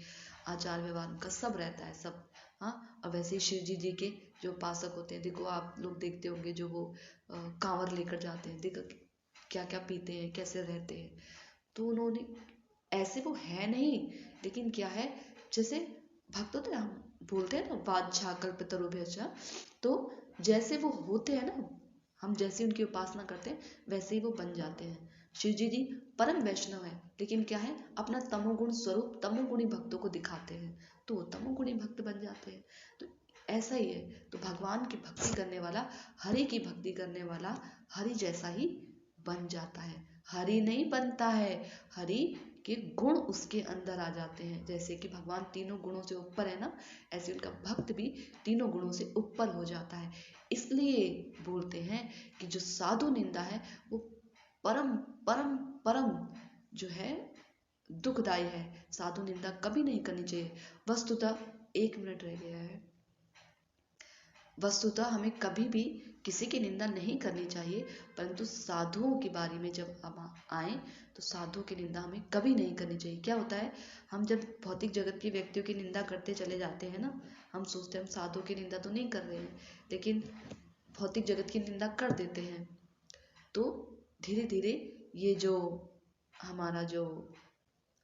आचार व्यवहार उनका सब रहता है सब। हाँ, और वैसे ही शिव जी के जो उपासक होते हैं, देखो आप लोग देखते होंगे जो वो कांवर लेकर जाते हैं, देखो क्या क्या पीते हैं, कैसे रहते हैं। तो उन्होंने ऐसे वो है नहीं, लेकिन क्या है, जैसे भक्त होते हैं, हम बोलते हैं ना वाछा कल्पतरुभ्यश्च, तो जैसे वो होते हैं ना, हम जैसे उनकी उपासना करते हैं वैसे ही वो बन जाते हैं। शिव जी परम वैष्णव है, लेकिन क्या है, अपना तमोगुण स्वरूप तमोगुणी भक्तों को दिखाते हैं, तो वो तमोगुणी भक्त बन जाते हैं। तो ऐसा ही है। तो भगवान की भक्ति करने वाला, हरि की भक्ति करने वाला हरि जैसा ही बन जाता है। हरि नहीं बनता है, हरि के गुण उसके अंदर आ जाते हैं। जैसे कि भगवान तीनों गुणों से ऊपर है ना, ऐसे उनका भक्त भी तीनों गुणों से ऊपर हो जाता है। इसलिए बोलते हैं कि जो साधु निंदा है वो परम परम परम जो है दुखदाई है। साधु निंदा कभी नहीं करनी चाहिए। वस्तुतः 1 मिनट रह गया है। वस्तुतः हमें कभी भी किसी की निंदा नहीं करनी चाहिए, परंतु साधुओं के बारे में जब हम आए तो साधुओं की निंदा हमें कभी नहीं करनी चाहिए। क्या होता है, हम जब भौतिक जगत के व्यक्तियों की निंदा करते चले जाते हैं ना, हम सोचते हैं हम साधुओं की निंदा तो नहीं कर रहे हैं, लेकिन भौतिक जगत की निंदा कर देते हैं। तो धीरे धीरे ये जो हमारा जो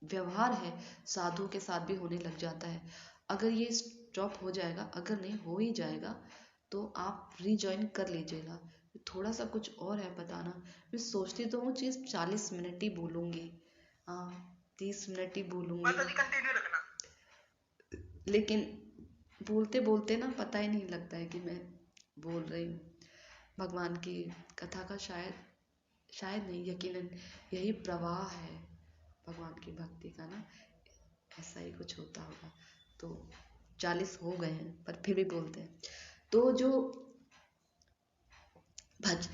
व्यवहार है साधुओं के साथ भी होने लग जाता है। अगर ये स्टॉप हो जाएगा, अगर नहीं हो ही जाएगा, तो आप रीजॉइन कर लीजिएगा। थोड़ा सा कुछ और है बताना। मैं सोचती तो हूँ चीज़ 40 मिनट ही बोलूँगी, हाँ 30 मिनट ही बोलूँगी, कंटिन्यू रखना। लेकिन बोलते बोलते ना पता ही नहीं लगता है कि मैं बोल रही हूँ। भगवान की कथा का शायद नहीं, यकीनन यही प्रवाह है भगवान की भक्ति का ना, ऐसा ही कुछ होता होगा। तो 40 हो गए हैं पर फिर भी बोलते हैं। तो जो भज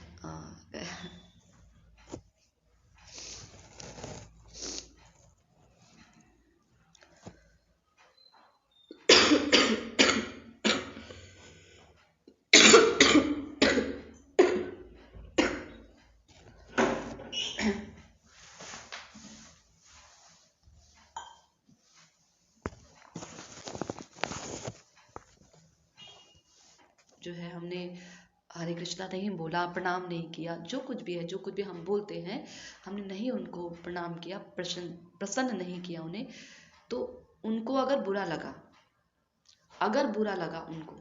जो है हमने हरे कृष्णा नहीं बोला, प्रणाम नहीं किया, जो कुछ भी है, जो कुछ भी हम बोलते हैं, हमने नहीं उनको प्रणाम किया, प्रसन्न नहीं किया उन्हें, तो उनको अगर बुरा लगा, उनको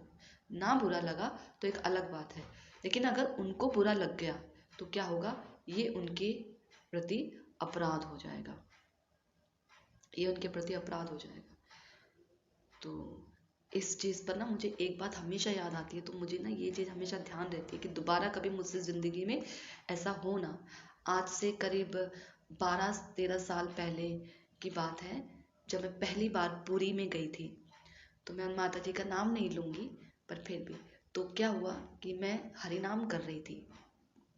ना बुरा लगा तो एक अलग बात है, लेकिन अगर उनको बुरा लग गया तो क्या होगा, ये उनके प्रति अपराध हो जाएगा, ये उनके प्रति अपराध हो जाएगा। तो इस चीज़ पर ना मुझे एक बात हमेशा याद आती है, तो मुझे ना ये चीज़ हमेशा ध्यान रहती है कि दोबारा कभी मुझसे ज़िंदगी में ऐसा हो ना। आज से करीब 12-13 साल पहले की बात है, जब मैं पहली बार पुरी में गई थी। तो मैं उन माता जी का नाम नहीं लूँगी, पर फिर भी तो क्या हुआ कि मैं हरिनाम कर रही थी।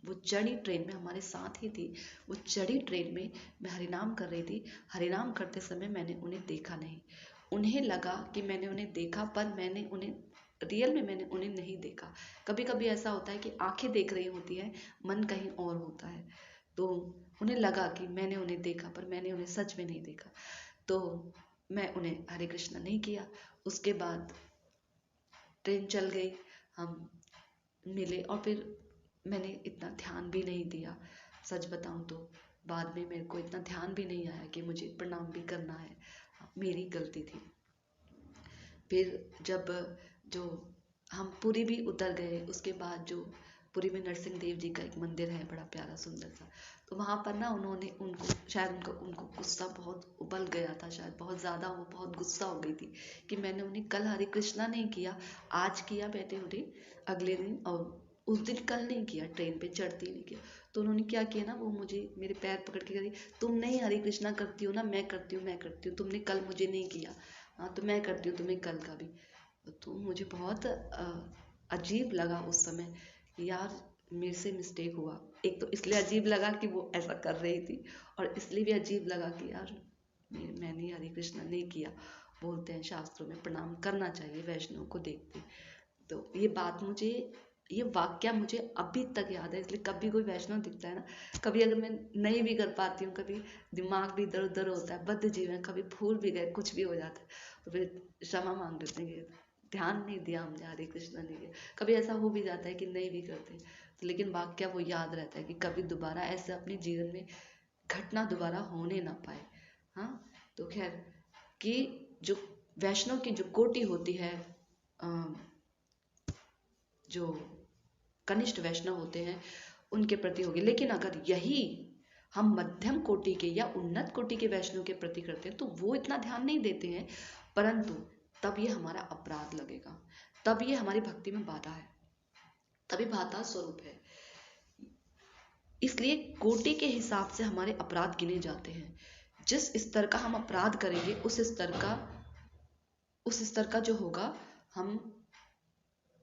वो चढ़ी ट्रेन में हमारे साथ ही थी, वो चढ़ी ट्रेन में मैं हरिनाम कर रही थी। हरिनाम करते समय मैंने उन्हें देखा नहीं। उन्हें लगा कि मैंने उन्हें देखा, पर मैंने उन्हें रियल में मैंने उन्हें नहीं देखा। कभी कभी ऐसा होता है कि आंखें देख रही होती हैं, मन कहीं और होता है। तो उन्हें लगा कि मैंने उन्हें देखा, पर मैंने उन्हें सच में नहीं देखा। तो मैं उन्हें हरे कृष्णा नहीं किया। उसके बाद ट्रेन चल गई, हम मिले, और फिर मैंने इतना ध्यान भी नहीं दिया। सच बताऊं तो बाद में मेरे को इतना ध्यान भी नहीं आया कि मुझे प्रणाम भी करना है, मेरी गलती थी। फिर जब जो हम पुरी भी उतर गए, उसके बाद जो पुरी में नरसिंह देव जी का एक मंदिर है, बड़ा प्यारा सुंदर सा, तो वहाँ पर ना उनको शायद उनको गुस्सा बहुत उबल गया था, शायद बहुत ज़्यादा, वो बहुत गुस्सा हो गई थी कि मैंने उन्हें कल हरे कृष्णा नहीं किया, आज किया मैंने उन्हें अगले दिन, और उस दिन कल नहीं किया, ट्रेन पे चढ़ती नहीं किया। तो उन्होंने क्या किया ना, वो मुझे मेरे पैर पकड़ के कही, तुम नहीं हरे कृष्णा करती हो ना, मैं करती हूँ, तुमने कल मुझे नहीं किया, हाँ तो मैं करती हूँ तुम्हें कल का भी। तो मुझे बहुत अजीब लगा उस समय, यार मेरे से मिस्टेक हुआ। एक तो इसलिए अजीब लगा कि वो ऐसा कर रही थी, और इसलिए भी अजीब लगा कि यार मैंने हरे कृष्णा नहीं किया। बोलते हैं शास्त्रों में प्रणाम करना चाहिए वैष्णव को देखते। तो ये बात मुझे, ये वाक्य मुझे अभी तक याद है। इसलिए कभी कोई वैष्णव दिखता है ना, कभी अगर मैं नहीं भी कर पाती हूँ, कभी दिमाग भी इधर उधर होता है, बद्ध जीवन, कभी भूल भी गए, कुछ भी हो जाता है, तो फिर क्षमा मांग लेते हैं, ध्यान नहीं दिया हमने, हरे कृष्णा नहीं किया। कभी ऐसा हो भी जाता है कि नहीं भी करते, तो लेकिन वाक्य वो याद रहता है कि कभी दोबारा ऐसे अपने जीवन में घटना दोबारा होने ना पाए। हाँ, तो खैर कि जो वैष्णव की जो कोटि होती है, जो कनिष्ठ वैष्णव होते हैं उनके प्रति होगी, लेकिन अगर यही हम मध्यम कोटि के या उन्नत कोटि के वैष्णव के प्रति करते हैं तो वो इतना ध्यान नहीं देते हैं, परंतु तब ये हमारा अपराध लगेगा। तब ये हमारी भक्ति में बाधा है, तभी बाधा स्वरूप है। इसलिए कोटि के हिसाब से हमारे अपराध गिने जाते हैं। जिस स्तर का हम अपराध करेंगे उस स्तर का जो होगा हम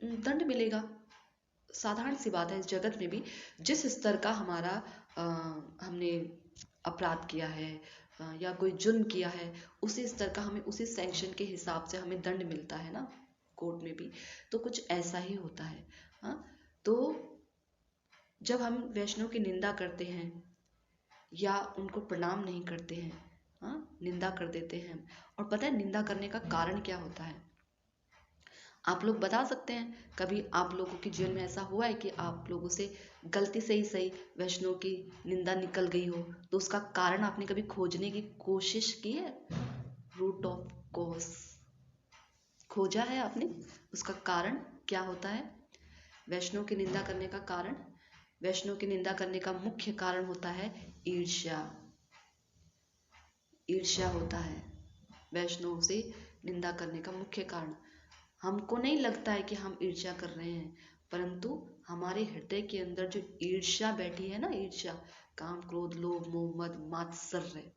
दंड मिलेगा। साधारण सी बात है, इस जगत में भी जिस स्तर का हमारा हमने अपराध किया है या कोई जुर्म किया है, उसी स्तर का हमें उसी सैंक्शन के हिसाब से हमें दंड मिलता है ना, कोर्ट में भी तो कुछ ऐसा ही होता है। हाँ, तो जब हम वैष्णव की निंदा करते हैं या उनको प्रणाम नहीं करते हैं, हाँ, निंदा कर देते हैं, और पता है निंदा करने का कारण क्या होता है? आप लोग बता सकते हैं, कभी आप लोगों के जीवन में ऐसा हुआ है कि आप लोगों से गलती से ही सही वैष्णव की निंदा निकल गई हो, तो उसका कारण आपने कभी खोजने की कोशिश की है? रूट ऑफ कॉज खोजा है आपने? उसका कारण क्या होता है? वैष्णव की निंदा करने का कारण, वैष्णव की निंदा करने का मुख्य कारण होता है ईर्ष्या। ईर्ष्या होता है वैष्णव से निंदा करने का मुख्य कारण। हमको नहीं लगता है कि हम ईर्ष्या कर रहे हैं, परंतु हमारे हृदय के अंदर जो ईर्ष्या बैठी है ना, ईर्ष्या, काम, क्रोध, लोभ, मोह, मद, मात्सर्य,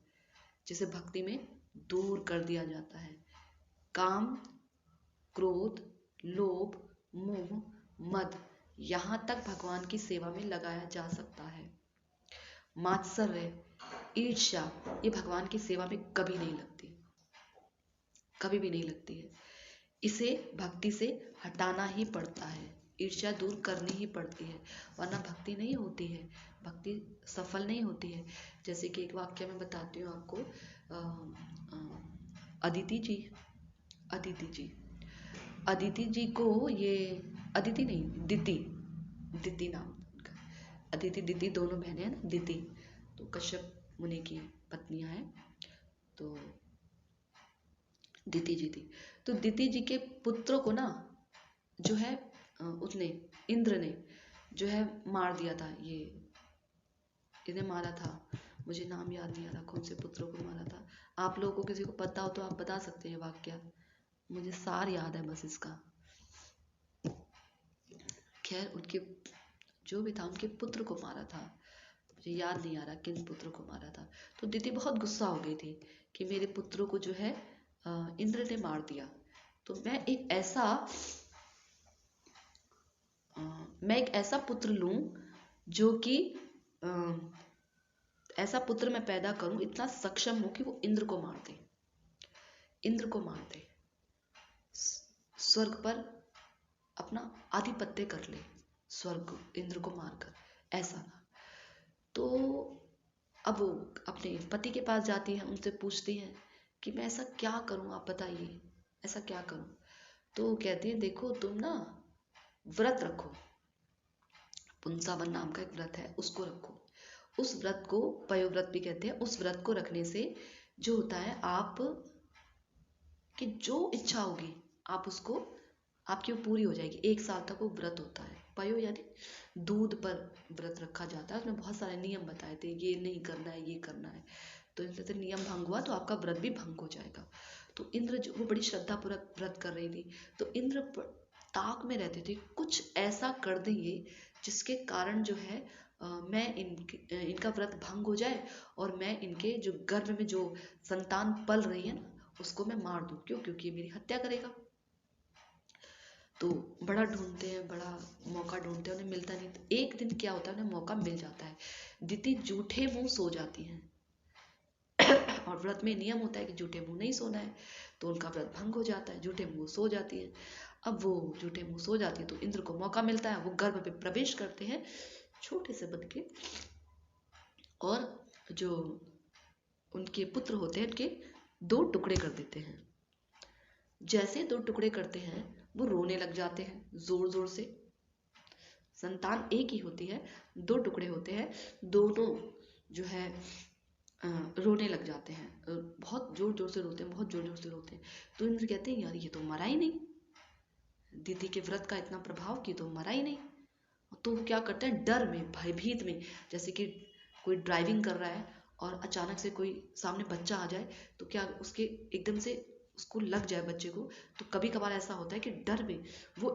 जिसे भक्ति में दूर कर दिया जाता है। काम, क्रोध, लोभ, मोह, मद, यहाँ तक भगवान की सेवा में लगाया जा सकता है। मात्सर्य, ईर्ष्या, ये भगवान की सेवा में कभी नहीं लगती, कभी भी नहीं लगती है। इसे भक्ति से हटाना ही पड़ता है, ईर्ष्या दूर करनी ही पड़ती है, वरना भक्ति नहीं होती है, भक्ति सफल नहीं होती है। जैसे कि एक वाक्य मैं बताती हूँ आपको। अदिति जी को, ये अदिति नहीं, दिति नाम उनका, अदिति दिति दोनों बहनें हैं ना, दिति तो कश्यप मुनि की पत्नियां हैं, तो दिति जी थी। तो दिति जी के पुत्रों को ना जो है उसने, इंद्र ने जो है मार दिया था। ये इन्हें मारा था, मुझे नाम याद नहीं आ रहा कौन से पुत्रों को मारा था। आप लोगों को किसी को पता हो तो आप बता सकते हैं वाक्य, मुझे सार याद है बस इसका। खैर उनके जो भी था, उनके पुत्र को मारा था, मुझे याद नहीं आ रहा किन पुत्र को मारा था। तो दीदी बहुत गुस्सा हो गई थी कि मेरे पुत्रों को जो है इंद्र ने मार दिया। तो मैं एक ऐसा पुत्र लूं जो कि ऐसा पुत्र मैं पैदा करूं, इतना सक्षम हो कि वो इंद्र को मार दे, स्वर्ग पर अपना आधिपत्य कर ले, स्वर्ग इंद्र को मारकर, ऐसा ना। तो अब वो अपने पति के पास जाती है, उनसे पूछती हैं कि मैं ऐसा क्या करूं, आप बताइए ऐसा क्या करूं। तो वो कहती है देखो तुम ना व्रत रखो, पुंसावन नाम का एक व्रत है, उसको रखो। उस व्रत को पयोव्रत भी कहते हैं। उस व्रत को रखने से जो होता है, आप की जो इच्छा होगी आप उसको, आपकी वो पूरी हो जाएगी। 1 साल तक वो व्रत होता है। पयो यानी दूध पर व्रत रखा जाता है, उसमें बहुत सारे नियम बताए थे, ये नहीं करना है, ये करना है। तो इनसे से नियम भंग हुआ तो आपका व्रत भी भंग हो जाएगा। तो इंद्र जो, वो बड़ी श्रद्धापूर्वक व्रत कर रही थी, तो इंद्र ताक में रहते थे कुछ ऐसा कर देंगे जिसके कारण जो है मैं इनका व्रत भंग हो जाए और मैं इनके जो गर्भ में जो संतान पल रही है ना, उसको मैं मार दूं। क्यों? क्योंकि ये मेरी हत्या करेगा। तो बड़ा ढूंढते हैं, बड़ा मौका ढूंढते हैं, उन्हें मिलता नहीं। तो एक दिन क्या होता है, उन्हें मौका मिल जाता है। दिति जूठे मुंह सो जाती हैं और व्रत में नियम होता है कि जूठे मुंह नहीं सोना है, तो उनका व्रत भंग हो जाता है, जूठे मुंह सो जाती है। अब वो जूठे मुंह सो जाती है तो इंद्र को मौका मिलता है, वो गर्भ पे प्रवेश करते हैं छोटे से बन के, और जो उनके पुत्र होते हैं उनके 2 टुकड़े कर देते हैं। जैसे 2 टुकड़े करते हैं वो रोने लग जाते हैं जोर जोर से। संतान एक ही होती है, 2 टुकड़े होते हैं, दोनों जो है रोने लग जाते हैं, बहुत जोर जोर से रोते हैं, बहुत जोर जोर से रोते हैं। तो इंद्र कहते हैं यार ये तो मरा ही नहीं, दीदी के व्रत का इतना प्रभाव कि तो मरा ही नहीं। तो वो क्या करते हैं, डर में, भयभीत में, जैसे कि कोई ड्राइविंग कर रहा है और अचानक से कोई सामने बच्चा आ जाए तो क्या उसके एकदम से उसको लग जाए बच्चे को, तो कभी कभार ऐसा होता है कि डर में वो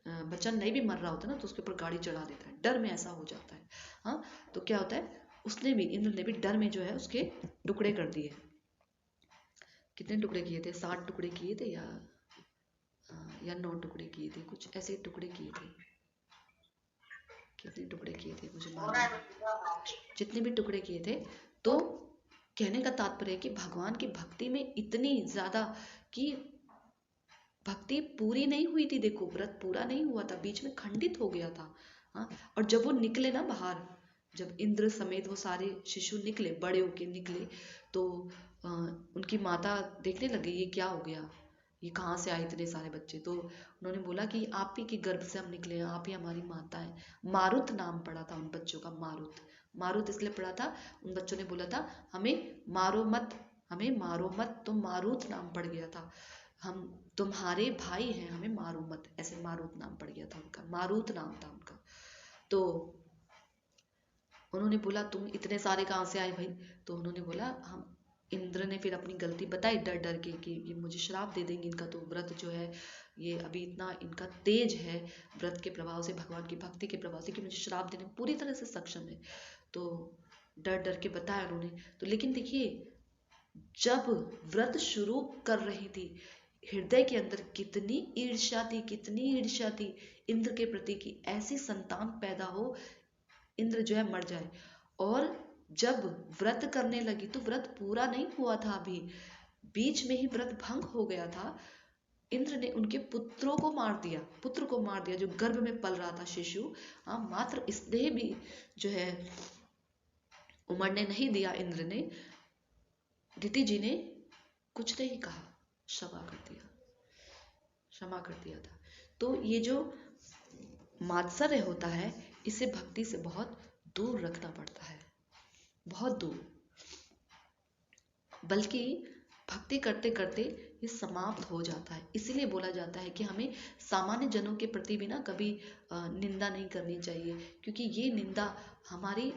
बच्चा नहीं भी मर रहा होता है ना, तो उसके ऊपर गाड़ी चढ़ा देता है, डर में ऐसा हो जाता है। हाँ, तो क्या होता है, उसने भी, इंद्र ने भी डर में जो है उसके टुकड़े कर दिए। कितने टुकड़े किए थे, 7 टुकड़े किए थे या 9 टुकड़े किए थे, कुछ ऐसे टुकड़े किए थे। कितने टुकड़े किए थे मुझे मालूम नहीं, जितने भी टुकड़े किए थे। तो कहने का तात्पर्य है कि भगवान की भक्ति में इतनी ज्यादा कि भक्ति पूरी नहीं हुई थी। देखो, व्रत पूरा नहीं हुआ था, बीच में खंडित हो गया था। हाँ, और जब वो निकले ना बाहर, जब इंद्र समेत वो सारे शिशु निकले, बड़े होके निकले, तो उनकी माता देखने लगी ये क्या हो गया, ये कहाँ से आए इतने सारे बच्चे। तो उन्होंने बोला कि आप ही के गर्भ से हम निकले हैं, आप ही हमारी माता है। मारुत नाम पड़ा था उन बच्चों का, मारुत। मारुत इसलिए पड़ा था, उन बच्चों ने बोला था हमें मारो मत, हमें मारो मत, तो मारुत नाम पड़ गया था। हम तुम्हारे भाई हैं, हमें मारो मत, ऐसे मारुत नाम पड़ गया था उनका, मारुत नाम था उनका। तो उन्होंने बोला तुम इतने सारे कहाँ से आए भाई। तो उन्होंने बोला हम, इंद्र ने फिर अपनी गलती बताई डर डर के कि ये मुझे श्राप दे देंगे, इनका तो व्रत जो है ये अभी इतना इनका तेज है व्रत के प्रभाव से, भगवान की भक्ति के प्रभाव से, कि मुझे श्राप देने में पूरी तरह से सक्षम है। तो डर डर के बताया उन्होंने। तो लेकिन देखिए, जब व्रत शुरू कर रही थी, हृदय के अंदर कितनी ईर्ष्या थी, कितनी ईर्ष्या थी इंद्र के प्रति कि ऐसी संतान पैदा हो, इंद्र जो है मर जाए। और जब व्रत करने लगी तो व्रत पूरा नहीं हुआ था, अभी बीच में ही व्रत भंग हो गया था। इंद्र ने उनके पुत्रों को मार दिया, पुत्र को मार दिया जो गर्भ में पल रहा था शिशु। हाँ, मात्र स्नेह भी जो है उमड़ने नहीं दिया इंद्र ने। दिति जी ने कुछ नहीं कहा, क्षमा कर दिया, क्षमा कर दिया था। तो ये जो मात्सर्य होता है, इसे भक्ति से बहुत दूर रखना पड़ता है, बहुत दूर। बल्कि भक्ति करते करते ये समाप्त हो जाता है। इसीलिए बोला जाता है कि हमें सामान्य जनों के प्रति भी ना कभी निंदा नहीं करनी चाहिए, क्योंकि ये निंदा हमारी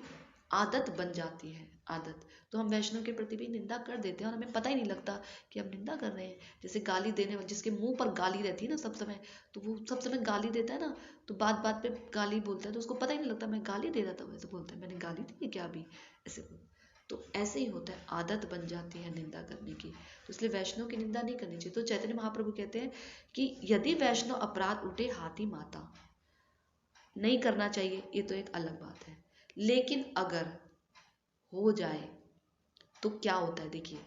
आदत बन जाती है, आदत। तो हम वैष्णव के प्रति भी निंदा कर देते हैं और हमें पता ही नहीं लगता कि हम निंदा कर रहे हैं। जैसे गाली देने वाले, जिसके मुंह पर गाली रहती है ना सब समय, तो वो सब समय गाली देता है ना, तो बात बात पे गाली बोलता है, तो उसको पता ही नहीं लगता मैं गाली दे रहा था, वैसे बोलता है मैंने गाली दी है क्या अभी, ऐसे। तो ऐसे ही होता है, आदत बन जाती है निंदा करने की। तो इसलिए वैष्णव की निंदा नहीं करनी चाहिए। तो चैतन्य महाप्रभु कहते हैं कि यदि वैष्णव अपराध उठे हाथी माता, नहीं करना चाहिए, ये तो एक अलग बात है। लेकिन अगर हो जाए तो क्या होता है, देखिए,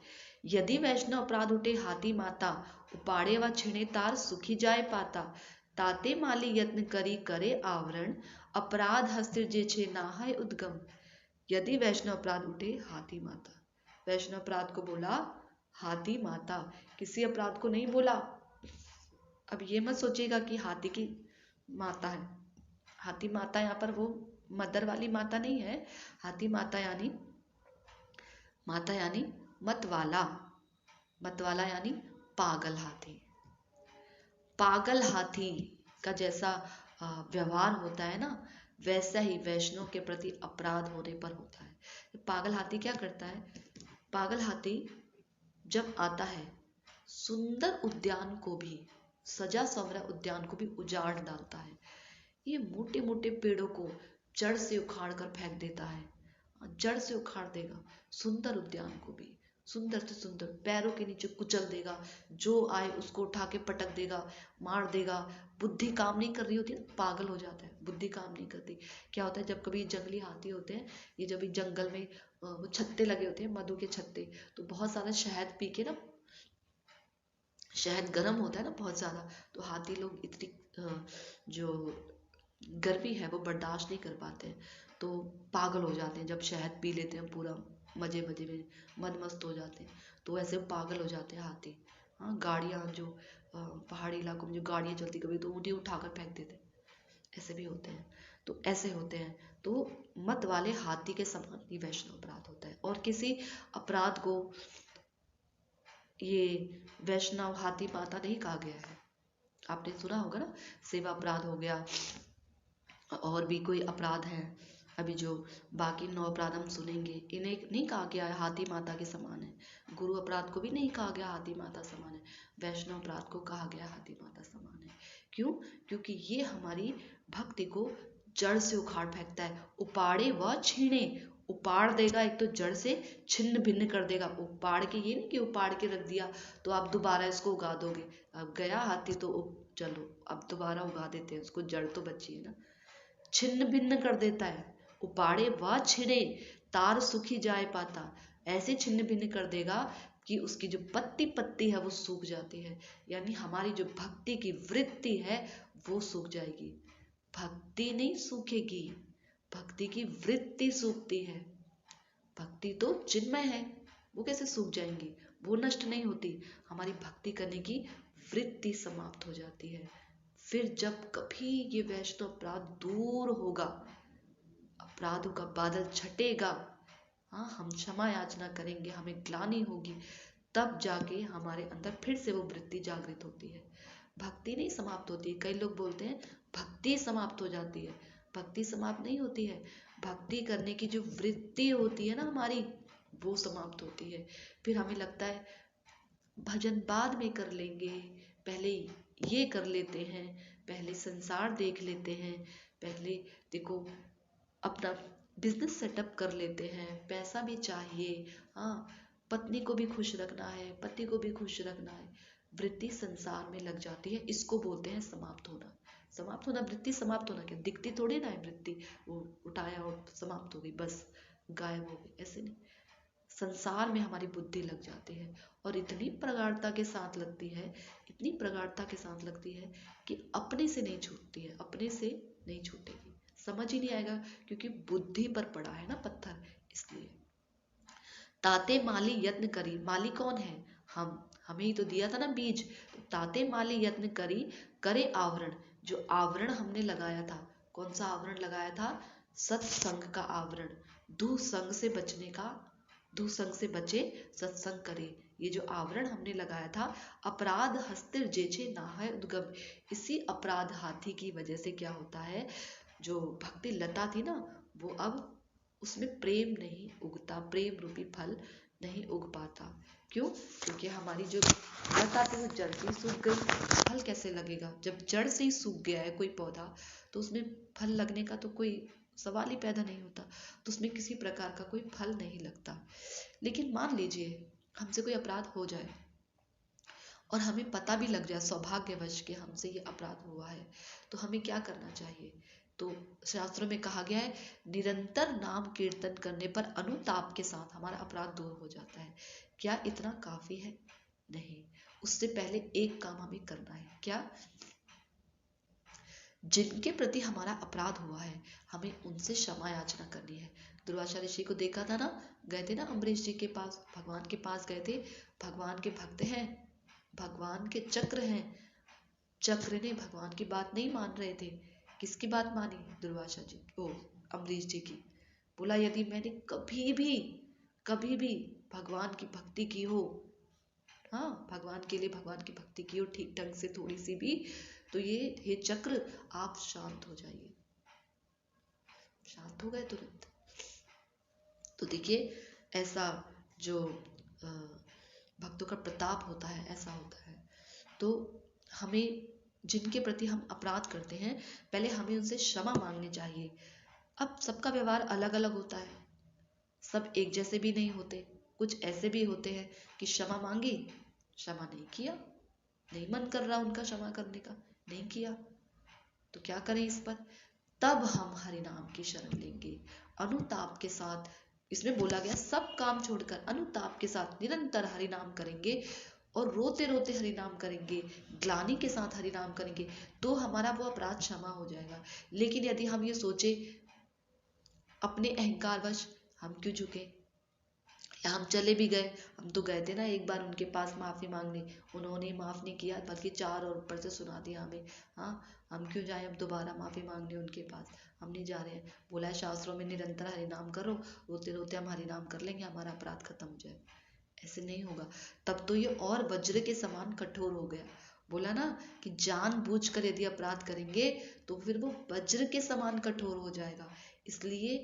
यदि वैष्णव अपराध उठे हाथी माता, उपाड़े व छिणे तार सुखी जाए पाता, ताते माली यत्न करी करे आवरण, अपराध हस्तिर जे छे नाहय उद्गम। यदि वैष्णव अपराध उठे हाथी माता, वैष्णव अपराध को बोला हाथी माता, किसी अपराध को नहीं बोला। अब ये मत सोचिएगा कि हाथी की माता है, हाथी माता यहाँ पर वो मदर वाली माता नहीं है। हाथी माता यानी मतवाला, मतवाला यानी पागल हाथी। पागल हाथी का जैसा व्यवहार होता है ना, वैसा ही वैष्णव के प्रति अपराध होने पर होता है। पागल हाथी क्या करता है, पागल हाथी जब आता है, सुंदर उद्यान को भी, सजा संवरा उद्यान को भी उजाड़ डालता है। ये मोटे मोटे पेड़ों को जड़ से उखाड़ कर फेंक देता है, जड़ से उखाड़ देगा, सुंदर उद्यान को भी सुंदर से सुंदर पैरों के नीचे कुचल देगा, जो आए उसको उठा के पटक देगा, मार देगा। बुद्धि काम नहीं कर रही होती, पागल हो जाता है, बुद्धि काम नहीं करती। क्या होता है, जब कभी जंगली हाथी होते हैं, ये जब जंगल में वो छत्ते लगे होते हैं, मधु के छत्ते, तो बहुत सारा शहद पी के ना, शहद गर्म होता है ना बहुत ज़्यादा, तो हाथी लोग इतनी जो गर्मी है वो बर्दाश्त नहीं कर पाते हैं, तो पागल हो जाते हैं। जब शहद पी लेते हैं पूरा मजे मजे में मद मस्त हो जाते हैं, तो ऐसे पागल हो जाते हैं हाथी। हाँ, गाड़ियाँ जो पहाड़ी इलाकों में जो गाड़ियाँ चलती, कभी तो उन्हें उठाकर फेंक देते हैं, ऐसे भी होते हैं। तो ऐसे होते हैं, तो मत वाले हाथी के समान ही वैष्णव अपराध होता है। और किसी अपराध को ये वैष्णव हाथी माता नहीं कहा गया है। आपने सुना होगा ना, सेवा अपराध हो गया, और भी कोई अपराध है, अभी जो बाकी 9 अपराध हम सुनेंगे, इन्हें नहीं कहा गया है हाथी माता के समान है। गुरु अपराध को भी नहीं कहा गया हाथी माता समान है। वैष्णव अपराध को कहा गया हाथी माता समान है। क्यों? क्योंकि ये हमारी भक्ति को जड़ से उखाड़ फेंकता है। उपाड़े व छीणे, उपाड़ देगा, एक तो जड़ से छिन्न भिन्न कर देगा। उपाड़ के, ये नहीं कि उपाड़ के रख दिया तो आप दोबारा इसको उगा दोगे। अब गया हाथी तो चलो अब दोबारा उगा देते हैं उसको, जड़ तो बची है ना। छिन्न भिन्न कर देता है। उपाड़े व छिड़े, तार सुखी जाए पाता, ऐसे छिन्न भिन्न कर देगा कि उसकी जो पत्ती पत्ती है वो सूख जाती है। यानी हमारी जो भक्ति की वृत्ति है वो सूख जाएगी। भक्ति नहीं सूखेगी, भक्ति की वृत्ति सूखती है। भक्ति तो चिन्मय है, वो कैसे सूख जाएंगी? वो नष्ट नहीं होती। हमारी भक्ति करने की वृत्ति समाप्त हो जाती है। फिर जब कभी ये वैष्णव अपराध दूर होगा, अपराधों का बादल छटेगा, हाँ, हम क्षमा याचना करेंगे, हमें ग्लानि होगी, तब जाके हमारे अंदर फिर से वो वृत्ति जागृत होती है। भक्ति नहीं समाप्त होती है। कई लोग बोलते हैं भक्ति समाप्त हो जाती है। भक्ति समाप्त नहीं होती है। भक्ति करने की जो वृत्ति होती है ना हमारी, वो समाप्त होती है। फिर हमें लगता है भजन बाद में कर लेंगे, पहले ये कर लेते हैं, पहले संसार देख लेते हैं, पहले देखो अपना बिजनेस सेटअप कर लेते हैं, पैसा भी चाहिए, हाँ, पत्नी को भी खुश रखना है, पति को भी खुश रखना है। वृत्ति संसार में लग जाती है। इसको बोलते हैं समाप्त होना। समाप्त होना, वृत्ति समाप्त होना क्या दिखती थोड़ी ना है वृत्ति, वो उठाया और समाप्त हो गई, बस गायब हो गई, ऐसे नहीं। संसार में हमारी बुद्धि लग जाती है और इतनी प्रगाढ़ता के साथ लगती है, इतनी प्रगाढ़ता के साथ लगती है कि अपने से नहीं छूटती है, अपने से नहीं छूटेगी। समझ ही नहीं आएगा क्योंकि बुद्धि पर पड़ा है ना पत्थर, इसलिए। ताते माली यत्न करी, माली कौन है? हमें ही तो दिया था ना बीज। तो ताते माली यत्न करी, करे आवरण, जो आवरण हमने लगाया था, कौन सा आवरण लगाया था? सत्संग का आवरण। दुसंग से बचने का, दुसंग से बचे, सत्संग करे, ये जो आवरण हमने लगाया था। अपराध हस्तिर जेछे नाहय उद्गम, इसी अपराध हाथी की वजह से क्या होता है, जो भक्ति लता थी ना, वो अब उसमें प्रेम नहीं उगता, प्रेम रूपी फल नहीं उग पाता। क्यों? क्योंकि हमारी जो लता थी वो जड़ से ही सूख गई। फल कैसे लगेगा? जब जड़ से ही सूख गया है कोई पौधा तो उसमें फल लगने का तो कोई सवाल ही पैदा नहीं होता, तो उसमें किसी प्रकार का कोई फल नहीं लगता। लेकिन मान लीजिए हमसे कोई अपराध हो जाए और हमें पता भी लग जाए सौभाग्यवश के हमसे ये अपराध हुआ है, तो हमें क्या करना चाहिए? तो शास्त्रों में कहा गया है निरंतर नाम कीर्तन करने पर अनुताप के साथ हमारा अपराध दूर हो जाता है। क्या इतना काफी है? नहीं, उससे पहले एक काम हमें करना है। क्या? जिनके प्रति हमारा अपराध हुआ है हमें उनसे क्षमा याचना करनी है। दुर्वासा ऋषि को देखा था ना, गए थे ना अम्बरीश जी के पास, भगवान के पास गए थे। भगवान के भक्त हैं, भगवान के चक्र हैं, चक्र ने भगवान की बात नहीं मान रहे थे। किसकी बात मानी? दुर्वासा जी, ओ अम्बरीश जी की। बोला यदि मैंने कभी भी भगवान की भक्ति की हो, हाँ, भगवान के लिए भगवान की भक्ति की हो ठीक ढंग से थोड़ी सी भी, तो ये हे चक्र आप शांत हो जाइए। शांत हो गए तुरंत। तो देखिए ऐसा जो भक्तों का प्रताप होता है, ऐसा होता है। तो हमें जिनके प्रति हम अपराध करते हैं पहले हमें उनसे क्षमा मांगनी चाहिए। अब सबका व्यवहार अलग अलग होता है, सब एक जैसे भी नहीं होते। कुछ ऐसे भी होते हैं कि क्षमा मांगी, क्षमा नहीं किया, नहीं मन कर रहा उनका क्षमा करने का, नहीं किया, तो क्या करें इस पर? तब हम हरि नाम की शरण लेंगे अनुताप के साथ। इसमें बोला गया सब काम छोड़कर अनुताप के साथ निरंतर हरि नाम करेंगे और रोते रोते हरि नाम करेंगे, ग्लानि के साथ हरि नाम करेंगे, तो हमारा वो अपराध क्षमा हो जाएगा। लेकिन यदि हम ये सोचे अपने अहंकारवश हम क्यों झुके, या हम चले भी गए, हम तो गए थे ना एक बार उनके पास माफी मांगने, उन्होंने माफ नहीं किया बल्कि 4 और ऊपर से सुना दिया हमें, हाँ, हम क्यों जाए अब दोबारा माफी मांगने उनके पास? हम नहीं जा रहे हैं। बोला है शास्त्रों में निरंतर हरि नाम करो, रोते रोते हम हरि नाम कर लेंगे, हमारा अपराध खत्म हो जाए। ऐसे नहीं होगा। तब तो ये और वज्र के समान कठोर हो गया। बोला ना कि जानबूझकर यदि अपराध करेंगे तो फिर वो वज्र के समान कठोर हो जाएगा। इसलिए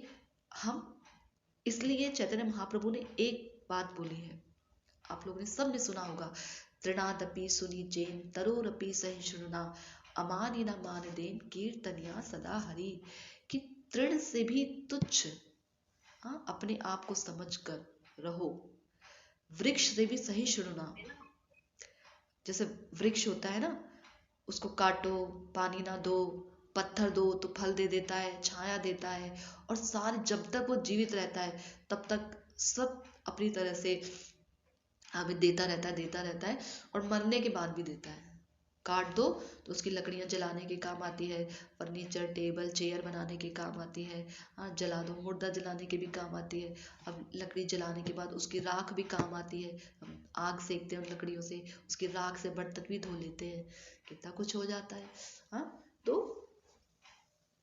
इसलिए चैतन्य महाप्रभु ने एक बात बोली है, आप लोगों ने सब ने सुना होगा, तृणादपि सुनिचेन तरोरपि सहिष्णुना अमानिना मानदेन कीर्तनिया सदा हरि, कि तृण से भी तुच्छ अपने आप को समझकर रहो, वृक्ष से भी सहिष्णुना। जैसे वृक्ष होता है ना, उसको काटो, पानी ना दो, पत्थर दो तो फल दे देता है, छाया देता है, और सारे जब तक वो जीवित रहता है तब तक सब अपनी तरह से हमें देता रहता है, और मरने के बाद भी देता है। काट दो तो उसकी लकड़ियां जलाने के काम आती है, फर्नीचर टेबल चेयर बनाने के काम आती है, जला दो मुर्दा जलाने के भी काम आती है। अब लकड़ी जलाने के बाद उसकी राख भी काम आती है, हम आग सेकते हैं उन लकड़ियों से, उसकी राख से बर्तन भी धो लेते हैं, कितना कुछ हो जाता है। तो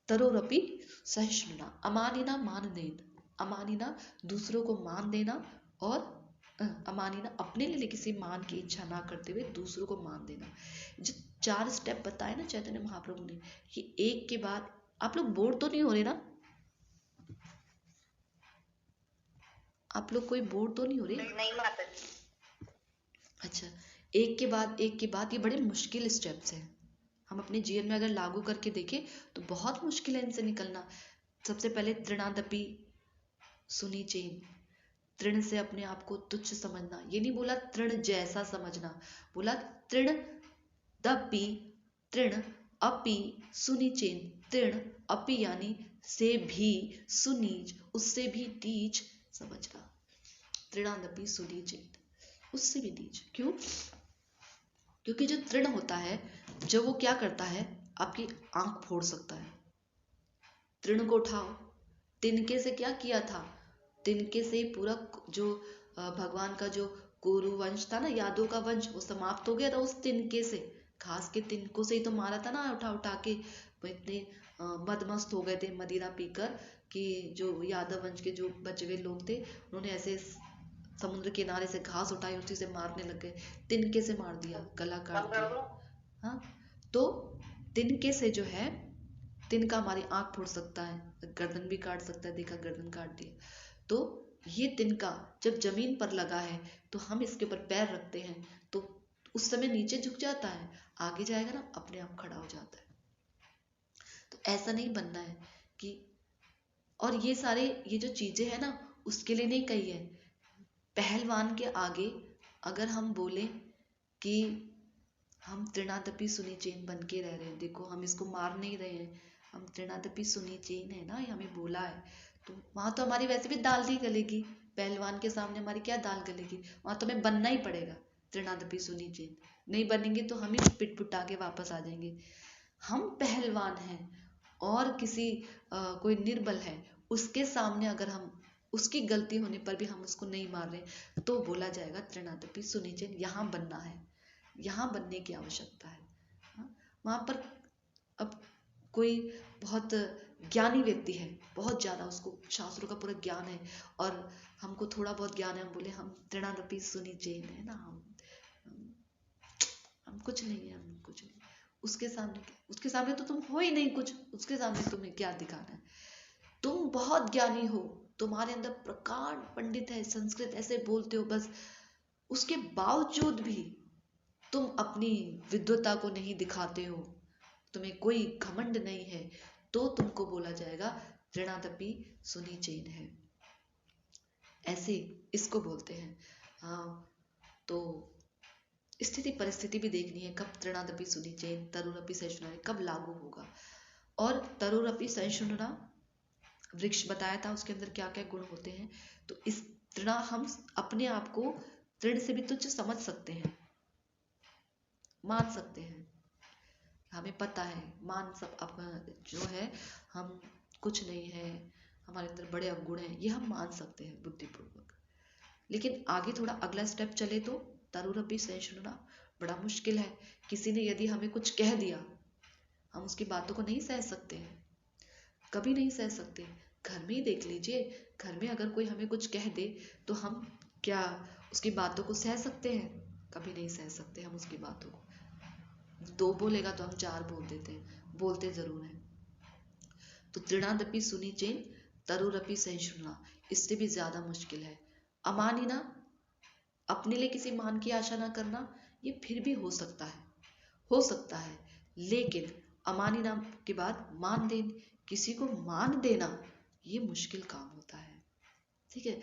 तरोरपि सहिष्णुना अमानिना माननेन, अमानिना दूसरों को मान देना, और अमानिना अपने लिए किसी मान की इच्छा ना करते हुए दूसरों को मान देना। जो 4 स्टेप बताए ना चैतन्य महाप्रभु ने, ये एक के बाद, आप लोग बोर तो नहीं हो रहे ना? आप लोग कोई बोर तो नहीं हो रहे? नहीं माता जी। अच्छा, एक के बाद ये बड़े मुश्किल स्टेप्स हैं। हम अपने जीवन में अगर लागू करके देखें तो बहुत मुश्किल है इनसे निकलना। सबसे पहले तृणादपि सुनिचेन, तृण से अपने आप को तुच्छ समझना। ये नहीं बोला तृण जैसा समझना, बोला तृण दपि, तृण अपि सुनिचेन, तृण अपि यानी से भी, सुनीच उससे भी नीच समझना। तृणादपि सुनिचेन, उससे भी नीच। क्यों? क्योंकि जो तृण होता है, जब वो क्या करता है, आपकी आंख फोड़ सकता है। तृण को उठाओ, तिनके से क्या किया था, तिनके से पूरा जो भगवान का जो कुरु वंश था ना, यादव का वंश, वो समाप्त हो गया था उस तिनके से। घास के तिनकों से ही तो मारा था ना, उठा उठा के। वो इतने मदमस्त हो गए थे मदिरा पीकर कि जो यादव वंश के जो बचे हुए लोग थे, उन्होंने ऐसे समुद्र किनारे से घास उठाई, उसी से मारने लग गए, तिनके से मार दिया, गला काट दिया। तो तिनके से जो है, तिनका हमारी आंख फोड़ सकता है, गर्दन भी काट सकता है, देखा गर्दन काट दिया। तो ये तिनका जब जमीन पर लगा है तो हम इसके ऊपर पैर रखते हैं तो उस समय नीचे झुक जाता है, आगे जाएगा ना अपने आप खड़ा हो जाता है। तो ऐसा नहीं बनना है कि, और ये जो चीजें हैं ना, उसके लिए नहीं कही है। पहलवान के आगे अगर हम बोले कि हम तृणादपि सुनिचेन बन के रह रहे हैं, देखो हम इसको मार नहीं रहे हैं, हम तृणादपि सुनिचेन है ना, ये हमें बोला है, तो वहां तो हमारी वैसे भी दाल नहीं गलेगी। पहलवान के सामने हमारी क्या दाल गलेगी, वहां तो हमें बनना ही पड़ेगा तृणादपि सुनिचेन। नहीं बनेंगे तो हम ही पिटपुटा के वापस आ जाएंगे। हम पहलवान हैं और किसी कोई निर्बल है, उसके सामने अगर हम उसकी गलती होने पर भी हम उसको नहीं मार रहे, तो बोला जाएगा तृणादपि सुनिचेन, यहाँ बनना है, यहाँ बनने की आवश्यकता है। वहां पर अब कोई बहुत ज्ञानी व्यक्ति है, बहुत ज्यादा उसको शास्त्रों का पूरा ज्ञान है, और हमको थोड़ा बहुत ज्ञान है, हम बोले हम तृणादपि सुनिचेन है ना, हम कुछ नहीं है, हम कुछ नहीं। उसके सामने तो तुम हो ही नहीं कुछ, उसके सामने तुम्हें क्या दिखाना है। तुम बहुत ज्ञानी हो, तुम्हारे अंदर प्रकांड पंडित है, संस्कृत ऐसे बोलते हो, बस उसके बावजूद भी तुम अपनी विद्वता को नहीं दिखाते हो, तुम्हें कोई घमंड नहीं है, तो तुमको बोला जाएगा तृणादपि सुनिचेन है। ऐसे इसको बोलते हैं। तो स्थिति परिस्थिति भी देखनी है, कब तृणादपि सुनिचेन तरुरपि सहिष्णुना कब लागू होगा। और तरुरपि सहिष्णुना वृक्ष बताया था, उसके अंदर क्या क्या गुण होते हैं। तो इस तृणा, हम अपने आप को तृण से भी तुच्छ समझ सकते हैं, मान सकते हैं, हमें पता है, मान सब अपना जो है, हम कुछ नहीं है, हमारे अंदर बड़े अवगुण हैं, ये हम मान सकते हैं बुद्धिपूर्वक। लेकिन आगे थोड़ा अगला स्टेप चले तो तरुरपि सहिष्णुना बड़ा मुश्किल है। किसी ने यदि हमें कुछ कह दिया, हम उसकी बातों को नहीं सह सकते हैं, कभी नहीं सह सकते। घर में ही देख लीजिए, घर में अगर कोई हमें कुछ कह दे तो हम क्या उसकी बातों को सह सकते हैं? कभी नहीं सह सकते हम उसकी बातों को। 2 बोलेगा तो हम 4 बोल देते हैं, बोलते जरूर हैं। तो तृणादपि सुनिचेन तरुरपि सहिष्णुना, इससे भी ज्यादा मुश्किल है। अमानिना, अपने लिए किसी मान की आशा ना करना, ये फिर भी हो सकता है, लेकिन अमानिना के बाद मान देना, किसी को मान देना, ये मुश्किल काम होता है। ठीक है,